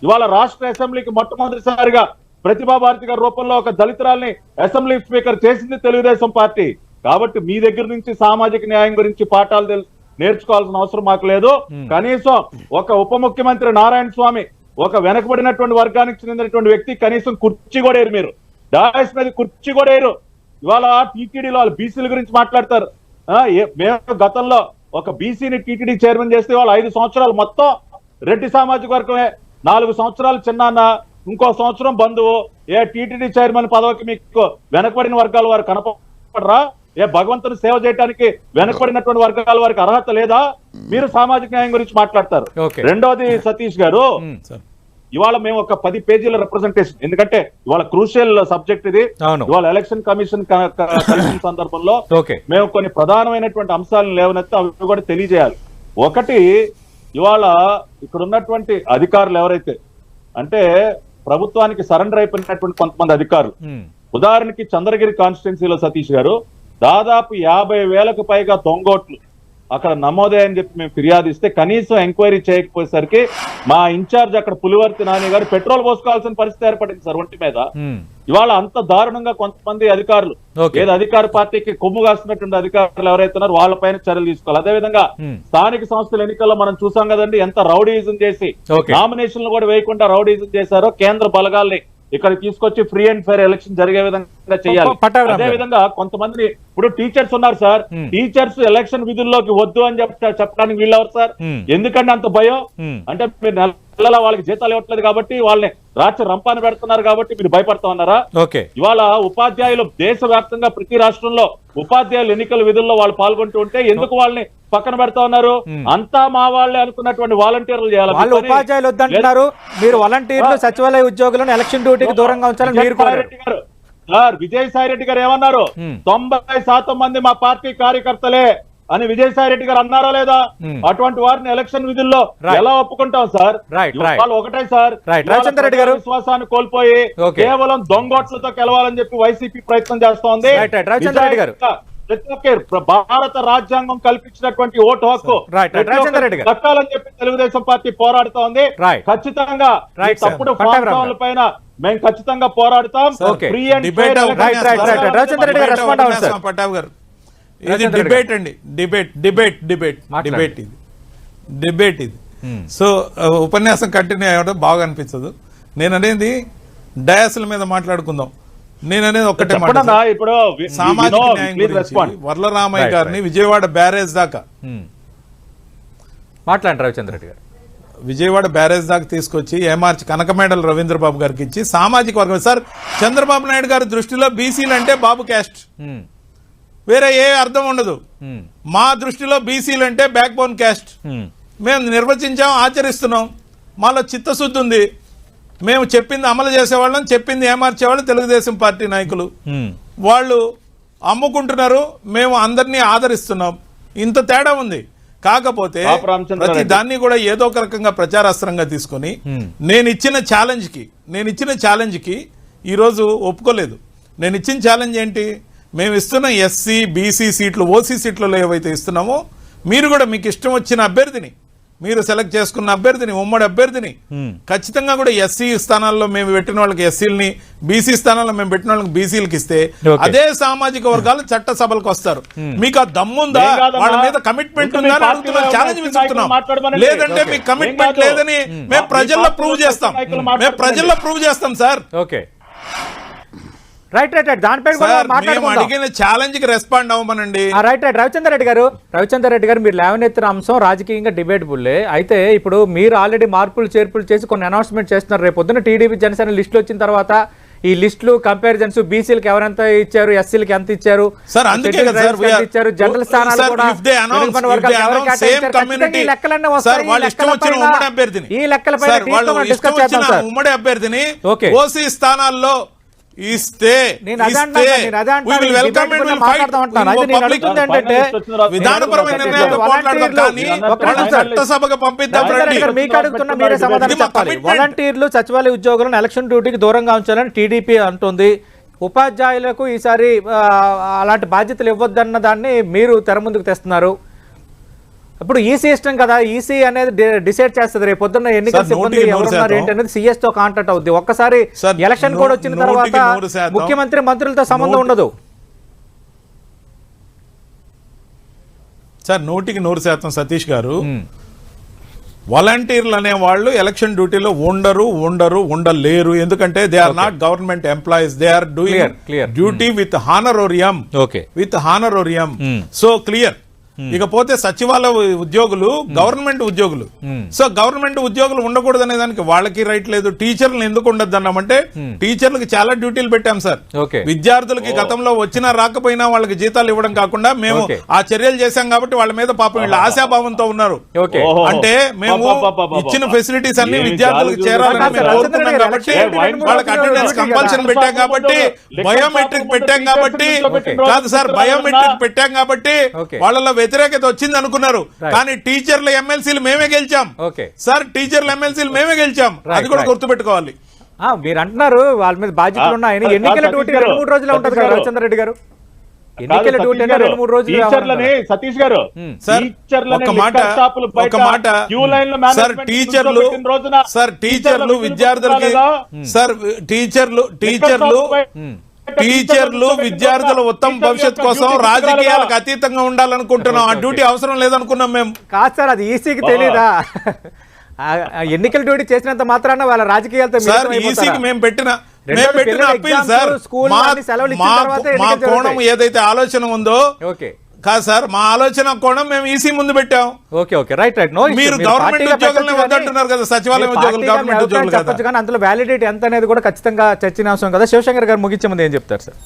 ఇవాళ రాష్ట్ర అసెంబ్లీకి మొట్టమొదటిసారిగా ప్రతిభా భారతి గారి రూపంలో ఒక దళితురాల్ని అసెంబ్లీ స్పీకర్ చేసింది తెలుగుదేశం పార్టీ. కాబట్టి మీ దగ్గర నుంచి సామాజిక న్యాయం గురించి పాఠాలు నేర్చుకోవాల్సిన అవసరం మాకు లేదు. కనీసం ఒక ఉప ముఖ్యమంత్రి నారాయణ స్వామి, ఒక వెనకబడినటువంటి వర్గానికి చెందినటువంటి వ్యక్తి, కనీసం కుర్చీ కూడా వేయరు. మీరు డాయస్ మీద కుర్చీ కూడా వేయరు. ఇవాళ టీటీడీలో వాళ్ళు బీసీల గురించి మాట్లాడతారు. మేము గతంలో ఒక బీసీని టీటీడీ చైర్మన్ చేస్తే వాళ్ళు 5 సంవత్సరాలు మొత్తం రెడ్డి సామాజిక వర్గమే, 4 సంవత్సరాలు చిన్నాన్న, ఇంకో సంవత్సరం బంధువు. టీటీడీ చైర్మన్ పదవికి మీకు వెనకబడిన వర్గాల వారు కనపడరా? భగవంతుని సేవ చేయడానికి వెనకబడినటువంటి వర్గాల వారికి అర్హత లేదా? మీరు సామాజిక న్యాయం గురించి మాట్లాడతారు. రెండోది సతీష్ గారు, ఇవాళ మేము ఒక 10 పేజీల రిప్రజెంటేషన్, ఎందుకంటే ఇవాళ క్రూషియల్ సబ్జెక్ట్ ఇది. ఇవాళ ఎలక్షన్ కమిషన్ కలిసిన సందర్భంలో మేము కొన్ని ప్రధానమైనటువంటి అంశాలను లేవనెత్తి అవి కూడా తెలియజేయాలి. ఒకటి, ఇవాళ ఇక్కడ ఉన్నటువంటి అధికారులు ఎవరైతే అంటే ప్రభుత్వానికి సరెండర్ అయిపోయినటువంటి కొంతమంది అధికారులు, ఉదాహరణకి చంద్రగిరి కాన్స్టిట్యున్సీలో సతీష్ గారు దాదాపు 50,000కు పైగా దొంగోట్లు అక్కడ నమోదయ్యని చెప్పి మేము ఫిర్యాదు ఇస్తే కనీసం ఎంక్వైరీ చేయకపోయేసరికి మా ఇన్ఛార్జ్ అక్కడ పులివర్తి నాని గారు పెట్రోల్ పోసుకోవాల్సిన పరిస్థితి ఏర్పడింది సార్ ఒంటి మీద. ఇవాళ అంత దారుణంగా కొంతమంది అధికారులు, ఏదో అధికార పార్టీకి కొమ్ము కాస్తున్నటువంటి అధికారులు ఎవరైతే ఉన్నారో వాళ్ళపైన చర్యలు తీసుకోవాలి. అదేవిధంగా స్థానిక సంస్థల ఎన్నికల్లో మనం చూసాం కదండి ఎంత రౌడీయిజం చేసి నామినేషన్లు కూడా వేయకుండా రౌడీయిజం చేశారో. కేంద్ర బలగాల్ని ఇక్కడ తీసుకొచ్చి ఫ్రీ అండ్ ఫెయిర్ ఎలక్షన్ జరిగే విధంగా చేయాలి. అదే విధంగా కొంతమంది ఇప్పుడు టీచర్స్ ఉన్నారు సార్, టీచర్స్ ఎలక్షన్ విధుల్లోకి వద్దు అని చెప్పడానికి వీళ్ళెవరు సార్? ఎందుకంటే అంత భయం అంటే మీరు నెలల వాళ్ళకి జీతాలు ఇవ్వట్లేదు కాబట్టి వాళ్ళని రాష్ట్ర రంపాన్ని పెడుతున్నారు కాబట్టి మీరు భయపడతా ఉన్నారా? ఇవాళ ఉపాధ్యాయులు దేశవ్యాప్తంగా ప్రతి రాష్ట్రంలో ఉపాధ్యాయులు ఎన్నికల విధుల్లో వాళ్ళు పాల్గొంటూ ఉంటే ఎందుకు వాళ్ళని పక్కన పెడతా ఉన్నారు? అంతా మా వాళ్ళే అనుకున్నటువంటి వాలంటీర్లు చేయాలి. వాళ్ళు ఉపాధ్యాయులు వద్దంటున్నారు, మీరు వాలంటీర్లు సచివాలయ ఉద్యోగులను ఎలక్షన్ డ్యూటీకి దూరంగా ఉంచాలని మీరు సార్. విజయసాయి రెడ్డి గారు ఏమన్నారు? 90% మంది మా పార్టీ కార్యకర్తలే అని విజయసాయి రెడ్డి గారు అన్నారా లేదా? అటువంటి వారిని ఎలక్షన్ విధుల్లో ఎలా ఒప్పుకుంటాం సార్? వాళ్ళు ఒకటే సార్, విశ్వాసాన్ని కోల్పోయి కేవలం దొంగోట్లతో గెలవాలని చెప్పి వైసీపీ ప్రయత్నం చేస్తోంది. ప్రతి ఒక్క భారత రాజ్యాంగం కల్పించినటువంటి ఓటు హక్కు దక్కాలని చెప్పి తెలుగుదేశం పార్టీ పోరాడుతా ఉంది. ఖచ్చితంగా తప్పుడు ఫామ్ పైన మేము ఖచ్చితంగా పోరాడుతాం. ఇది డిబేట్ అండి, డిబేట్ ఇది. సో ఉపన్యాసం కంటిన్యూ అయ్యడం బాగా అనిపించదు. నేను అనేది డయాసుల మీద మాట్లాడుకుందాం. నేను అనేది ఒక్కటే ఇప్పుడు సామాజిక న్యాయం గురించి వర్లరామయ్య గారిని విజయవాడ బ్యారేజ్ దాకా మాట్లాడండి రవిచంద్ర రెడ్డి గారు. విజయవాడ బ్యారేజ్ దాకా తీసుకొచ్చి ఏమార్చి కనకమేడల రవీంద్రబాబు గారికి ఇచ్చి సామాజిక వర్గం సార్ చంద్రబాబు నాయుడు గారి దృష్టిలో బీసీలు అంటే బాబు క్యాస్ట్, వేరే ఏ అర్థం ఉండదు. మా దృష్టిలో బీసీలు అంటే బ్యాక్ బోన్ క్యాస్ట్. మేము నిర్వచించాం, ఆచరిస్తున్నాం. మాలో చిత్తశుద్ధి ఉంది. మేము చెప్పింది అమలు చేసేవాళ్ళం, చెప్పింది ఏమార్చేవాళ్ళు తెలుగుదేశం పార్టీ నాయకులు. వాళ్ళు అమ్ముకుంటున్నారు, మేము అందరినీ ఆదరిస్తున్నాం. ఇంత తేడా ఉంది. కాకపోతే ప్రతి దాన్ని కూడా ఏదో ఒక రకంగా ప్రచారాస్త్రంగా తీసుకుని నేను ఇచ్చిన ఛాలెంజ్ కి ఈరోజు ఒప్పుకోలేదు. నేను ఇచ్చిన ఛాలెంజ్ ఏంటి? మేము ఇస్తున్న ఎస్సీ బీసీ సీట్లు, ఓసీ సీట్లలో ఏవైతే ఇస్తున్నామో మీరు కూడా మీకు ఇష్టం వచ్చిన అభ్యర్థిని, మీరు సెలెక్ట్ చేసుకున్న అభ్యర్థిని, ఉమ్మడి అభ్యర్థిని ఖచ్చితంగా కూడా ఎస్సీ స్థానాల్లో మేము పెట్టిన వాళ్ళకి ఎస్సీలని, బీసీ స్థానాల్లో మేము పెట్టిన వాళ్ళకి బీసీలకి ఇస్తే అదే సామాజిక వర్గాలు చట్టసభలకు వస్తారు. మీకు ఆ దమ్ముందా? వాళ్ళ మీద కమిట్మెంట్ ఉందా అని అడుగుతున్నా, ఛాలెంజ్ విసురుతున్నాం. లేదంటే మీకు కమిట్మెంట్ లేదని మేము ప్రజల్లో ప్రూవ్ చేస్తాం సార్. ఓకే రైట్ దానిపై అడిగిన ఛాలెంజ్ కి రెస్పాండ్ అవ్వమనండి. రైట్ రవిచంద్ర రెడ్డి గారు మీరు లేవనెత్తిన అంశం రాజకీయంగా డిబేటబుల్లే. అయితే ఇప్పుడు మీరు ఆల్రెడీ మార్పులు చేర్పులు చేసి కొన్ని అనౌన్స్మెంట్ చేస్తున్నారు. రేపు పొద్దున టీడీపీ జనసేన లిస్టులు వచ్చిన తర్వాత ఈ లిస్టులు కంపారిజన్స్ బీసీలకు ఎవరెంత ఇచ్చారు, ఎస్సీలకు ఎంత ఇచ్చారు, ఇచ్చారు, జనరల్ స్థానాలు కూడా ఈ లెక్కలపై ఉమ్మడి అభ్యర్థిని ఓసీ స్థానాల్లో ఇస్తే విధానపరమైన చట్టసభకు పంపిద్దాం. మీకు అడుగుతున్న మీరే సమాధానం చెప్పాలి. వాలంటీర్లు సచివాలయ ఉద్యోగులను ఎలక్షన్ డ్యూటీకి దూరంగా ఉంచాలని టీడీపీ అంటుంది. ఉపాధ్యాయులకు ఈసారి అలాంటి బాధ్యతలు ఇవ్వద్దన్న దాన్ని మీరు తెర ముందుకు తెస్తున్నారు. ఇప్పుడు ఈసీ ఇష్టం కదా, ఈసీ అనేది డిసైడ్ చేస్తుంది రేపు పొద్దున్న ఎన్నికల సిబ్బంది ఎవరున్నారు ఏంటి అనేది సీఎస్ తో కాంటాక్ట్ అవుద్ది. ఒక్కసారి ఎలక్షన్ కోడ్ వచ్చిన తర్వాత ముఖ్యమంత్రి మంత్రులతో సంబంధం ఉండదు సార్. 100% సతీష్ గారు, వాలంటీర్లు అనే వాళ్ళు ఎలక్షన్ డ్యూటీలో ఉండలేరు. ఎందుకంటే they are not government employees, they are doing duty with honorarium. So clear. ఇకపోతే సచివాలయ ఉద్యోగులు గవర్నమెంట్ ఉద్యోగులు. సో గవర్నమెంట్ ఉద్యోగులు ఉండకూడదు అనే దానికి వాళ్ళకి రైట్ లేదు. టీచర్లు ఎందుకు ఉండద్దు అన్నామంటే టీచర్లకు చాలా డ్యూటీలు పెట్టాం సార్. విద్యార్థులకి గతంలో వచ్చినా రాకపోయినా వాళ్ళకి జీతాలు ఇవ్వడం కాకుండా మేము ఆ చర్యలు చేశాం కాబట్టి వాళ్ళ మీద పాపం వీళ్ళ ఆశాభావంతో ఉన్నారు. అంటే మేము ఇచ్చిన ఫెసిలిటీస్ అన్ని విద్యార్థులకు చేరాలని మేము కోరుకున్నాం కాబట్టి వాళ్ళకి అటెండెన్స్ కంపల్సరీ పెట్టాం కాబట్టి బయోమెట్రిక్ పెట్టాం కాబట్టి వాళ్ళలో వ్యతిరేకత వచ్చింది అనుకున్నారు, కానీ టీచర్ల ఎమ్మెల్సీలు మేమే గెలిచాం. ఓకే సార్, టీచర్ల ఎమ్మెల్సీలు మేమే గెలిచాం, అది కూడా గుర్తుపెట్టుకోవాలి. మీరు అంటున్నారు వాళ్ళ మీద బాధ్యతలు ఉన్నాయని. ఎన్నికల డ్యూటీ 2-3 రోజులు ఉంటుంది కదా రవిచంద్ర రెడ్డి గారు, ఎన్నికల డ్యూటీ 2-3 రోజులు. సతీష్ గారు సార్ ఒక మాట సార్, టీచర్లు విద్యార్థులకి టీచర్లు విద్యార్థుల ఉత్తమ భవిష్యత్ కోసం రాజకీయాలకు అతీతంగా ఉండాలనుకుంటున్నాం. ఆ డ్యూటీ అవసరం లేదనుకున్నాం మేము. కాదు సార్, అది ఈసీకి తెలీదా? ఎన్నికల డ్యూటీ చేసినంత మాత్రాన వాళ్ళ రాజకీయాలతో సార్ ఈసీకి మేము పెట్టిన అప్పీల్ సార్, మా కోణం ఏదైతే ఆలోచన ఉందో ఓకే కాదు సార్, మా ఆలోచన కోణం మేము ఈసీ ముందు పెట్టాం. Okay okay right right. No మీరు గవర్నమెంట్ ఉద్యోగులను వద్దంటున్నారు కదా, సచివాలయం ఉద్యోగులు గవర్నమెంట్ ఉద్యోగులు చెప్పొచ్చు, కానీ అందులో వ్యాలిడిటీ ఎంత అనేది కూడా ఖచ్చితంగా చర్చనీయాంశం కదా. శివశంకర్ గారు ముగించే ముందు ఏం చెప్తారు సార్?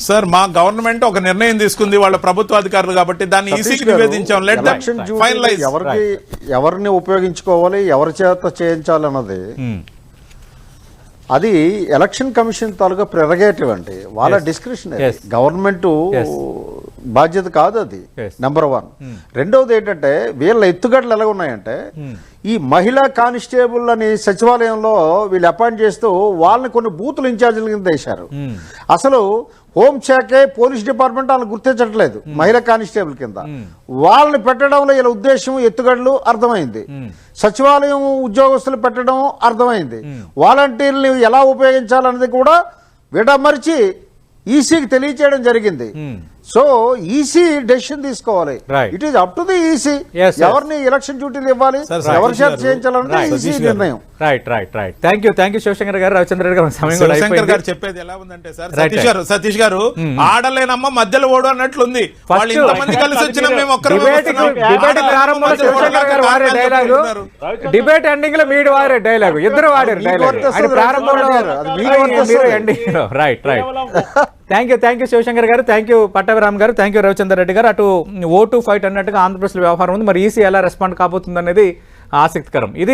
సార్, మా గవర్నమెంట్ ఒక నిర్ణయం తీసుకుంది, వాళ్ళ ప్రభుత్వ అధికారులు కాబట్టి దాన్ని ఈసీకి నివేదించాం. Let that finalise. ఎవరిని ఉపయోగించుకోవాలి, ఎవరి చేత చేయించాలన్నది అది ఎలక్షన్ కమిషన్ తాలూకా ప్రెరగేటివ్ అండి, వాళ్ళ డిస్క్రిప్షన్. గవర్నమెంట్ బాధ్యత కాదు అది, నెంబర్ 1. రెండవది ఏంటంటే వీళ్ళ ఎత్తుగడలు ఎలా ఉన్నాయంటే, ఈ మహిళా కానిస్టేబుల్ అని సచివాలయంలో వీళ్ళు అపాయింట్ చేస్తూ వాళ్ళని కొన్ని బూతులు ఇన్ఛార్జీల కింద వేశారు. అసలు హోంశాఖే పోలీస్ డిపార్ట్మెంట్ వాళ్ళని గుర్తించట్లేదు మహిళా కానిస్టేబుల్ కింద. వాళ్ళని పెట్టడంలో వీళ్ళ ఉద్దేశం ఎత్తుగడలు అర్థమైంది. సచివాలయం ఉద్యోగస్తులు పెట్టడం అర్థమైంది. వాలంటీర్లు ఎలా ఉపయోగించాలన్నది కూడా విడమర్చి ఈసీకి తెలియచేయడం జరిగింది. సో ఈసీ డెసిషన్ తీసుకోవాలి. It is up to the EC ఎవరిని ఎలక్షన్ డ్యూటీలు ఇవ్వాలి, ఎవరి చేత చేయించాలంటే ఈసీ నిర్ణయం. Right right right. Thank you Shivashankar గారు, రవిచంద్ర రెడ్డి గారు. సమయం కూడా శంకర్ గారు చెప్పేది ఎలా ఉందంటే సార్, సతీష్ గారు ఆడలేనమ్మ మధ్యలో ఓడు అన్నట్లుంది. వాళ్ళు ఇంతమంది కలిసి వచ్చినా మేము డిబేట్ ప్రారంభంలో శివశంకర్ గారు వాడే డైలాగు, డిబేట్ ఎండింగ్ లో మీరు వాడే డైలాగు, ఇద్దరు వాడారు డైలాగ్ ప్రారంభంలో. Right right. Thank you Shivashankar గారు, థ్యాంక్ యూ పట్టాభిరామ్ గారు, థ్యాంక్ యూ రవిచంద్ర రెడ్డి గారు. అటు ఓటు ఫైట్ అన్నట్టుగా ఆంధ్రప్రదేశ్ వ్యవహారం ఉంది, మరి ఈసీ ఎలా రెస్పాండ్ కాబోతుంది అనేది ఆసక్తికరం. ఇది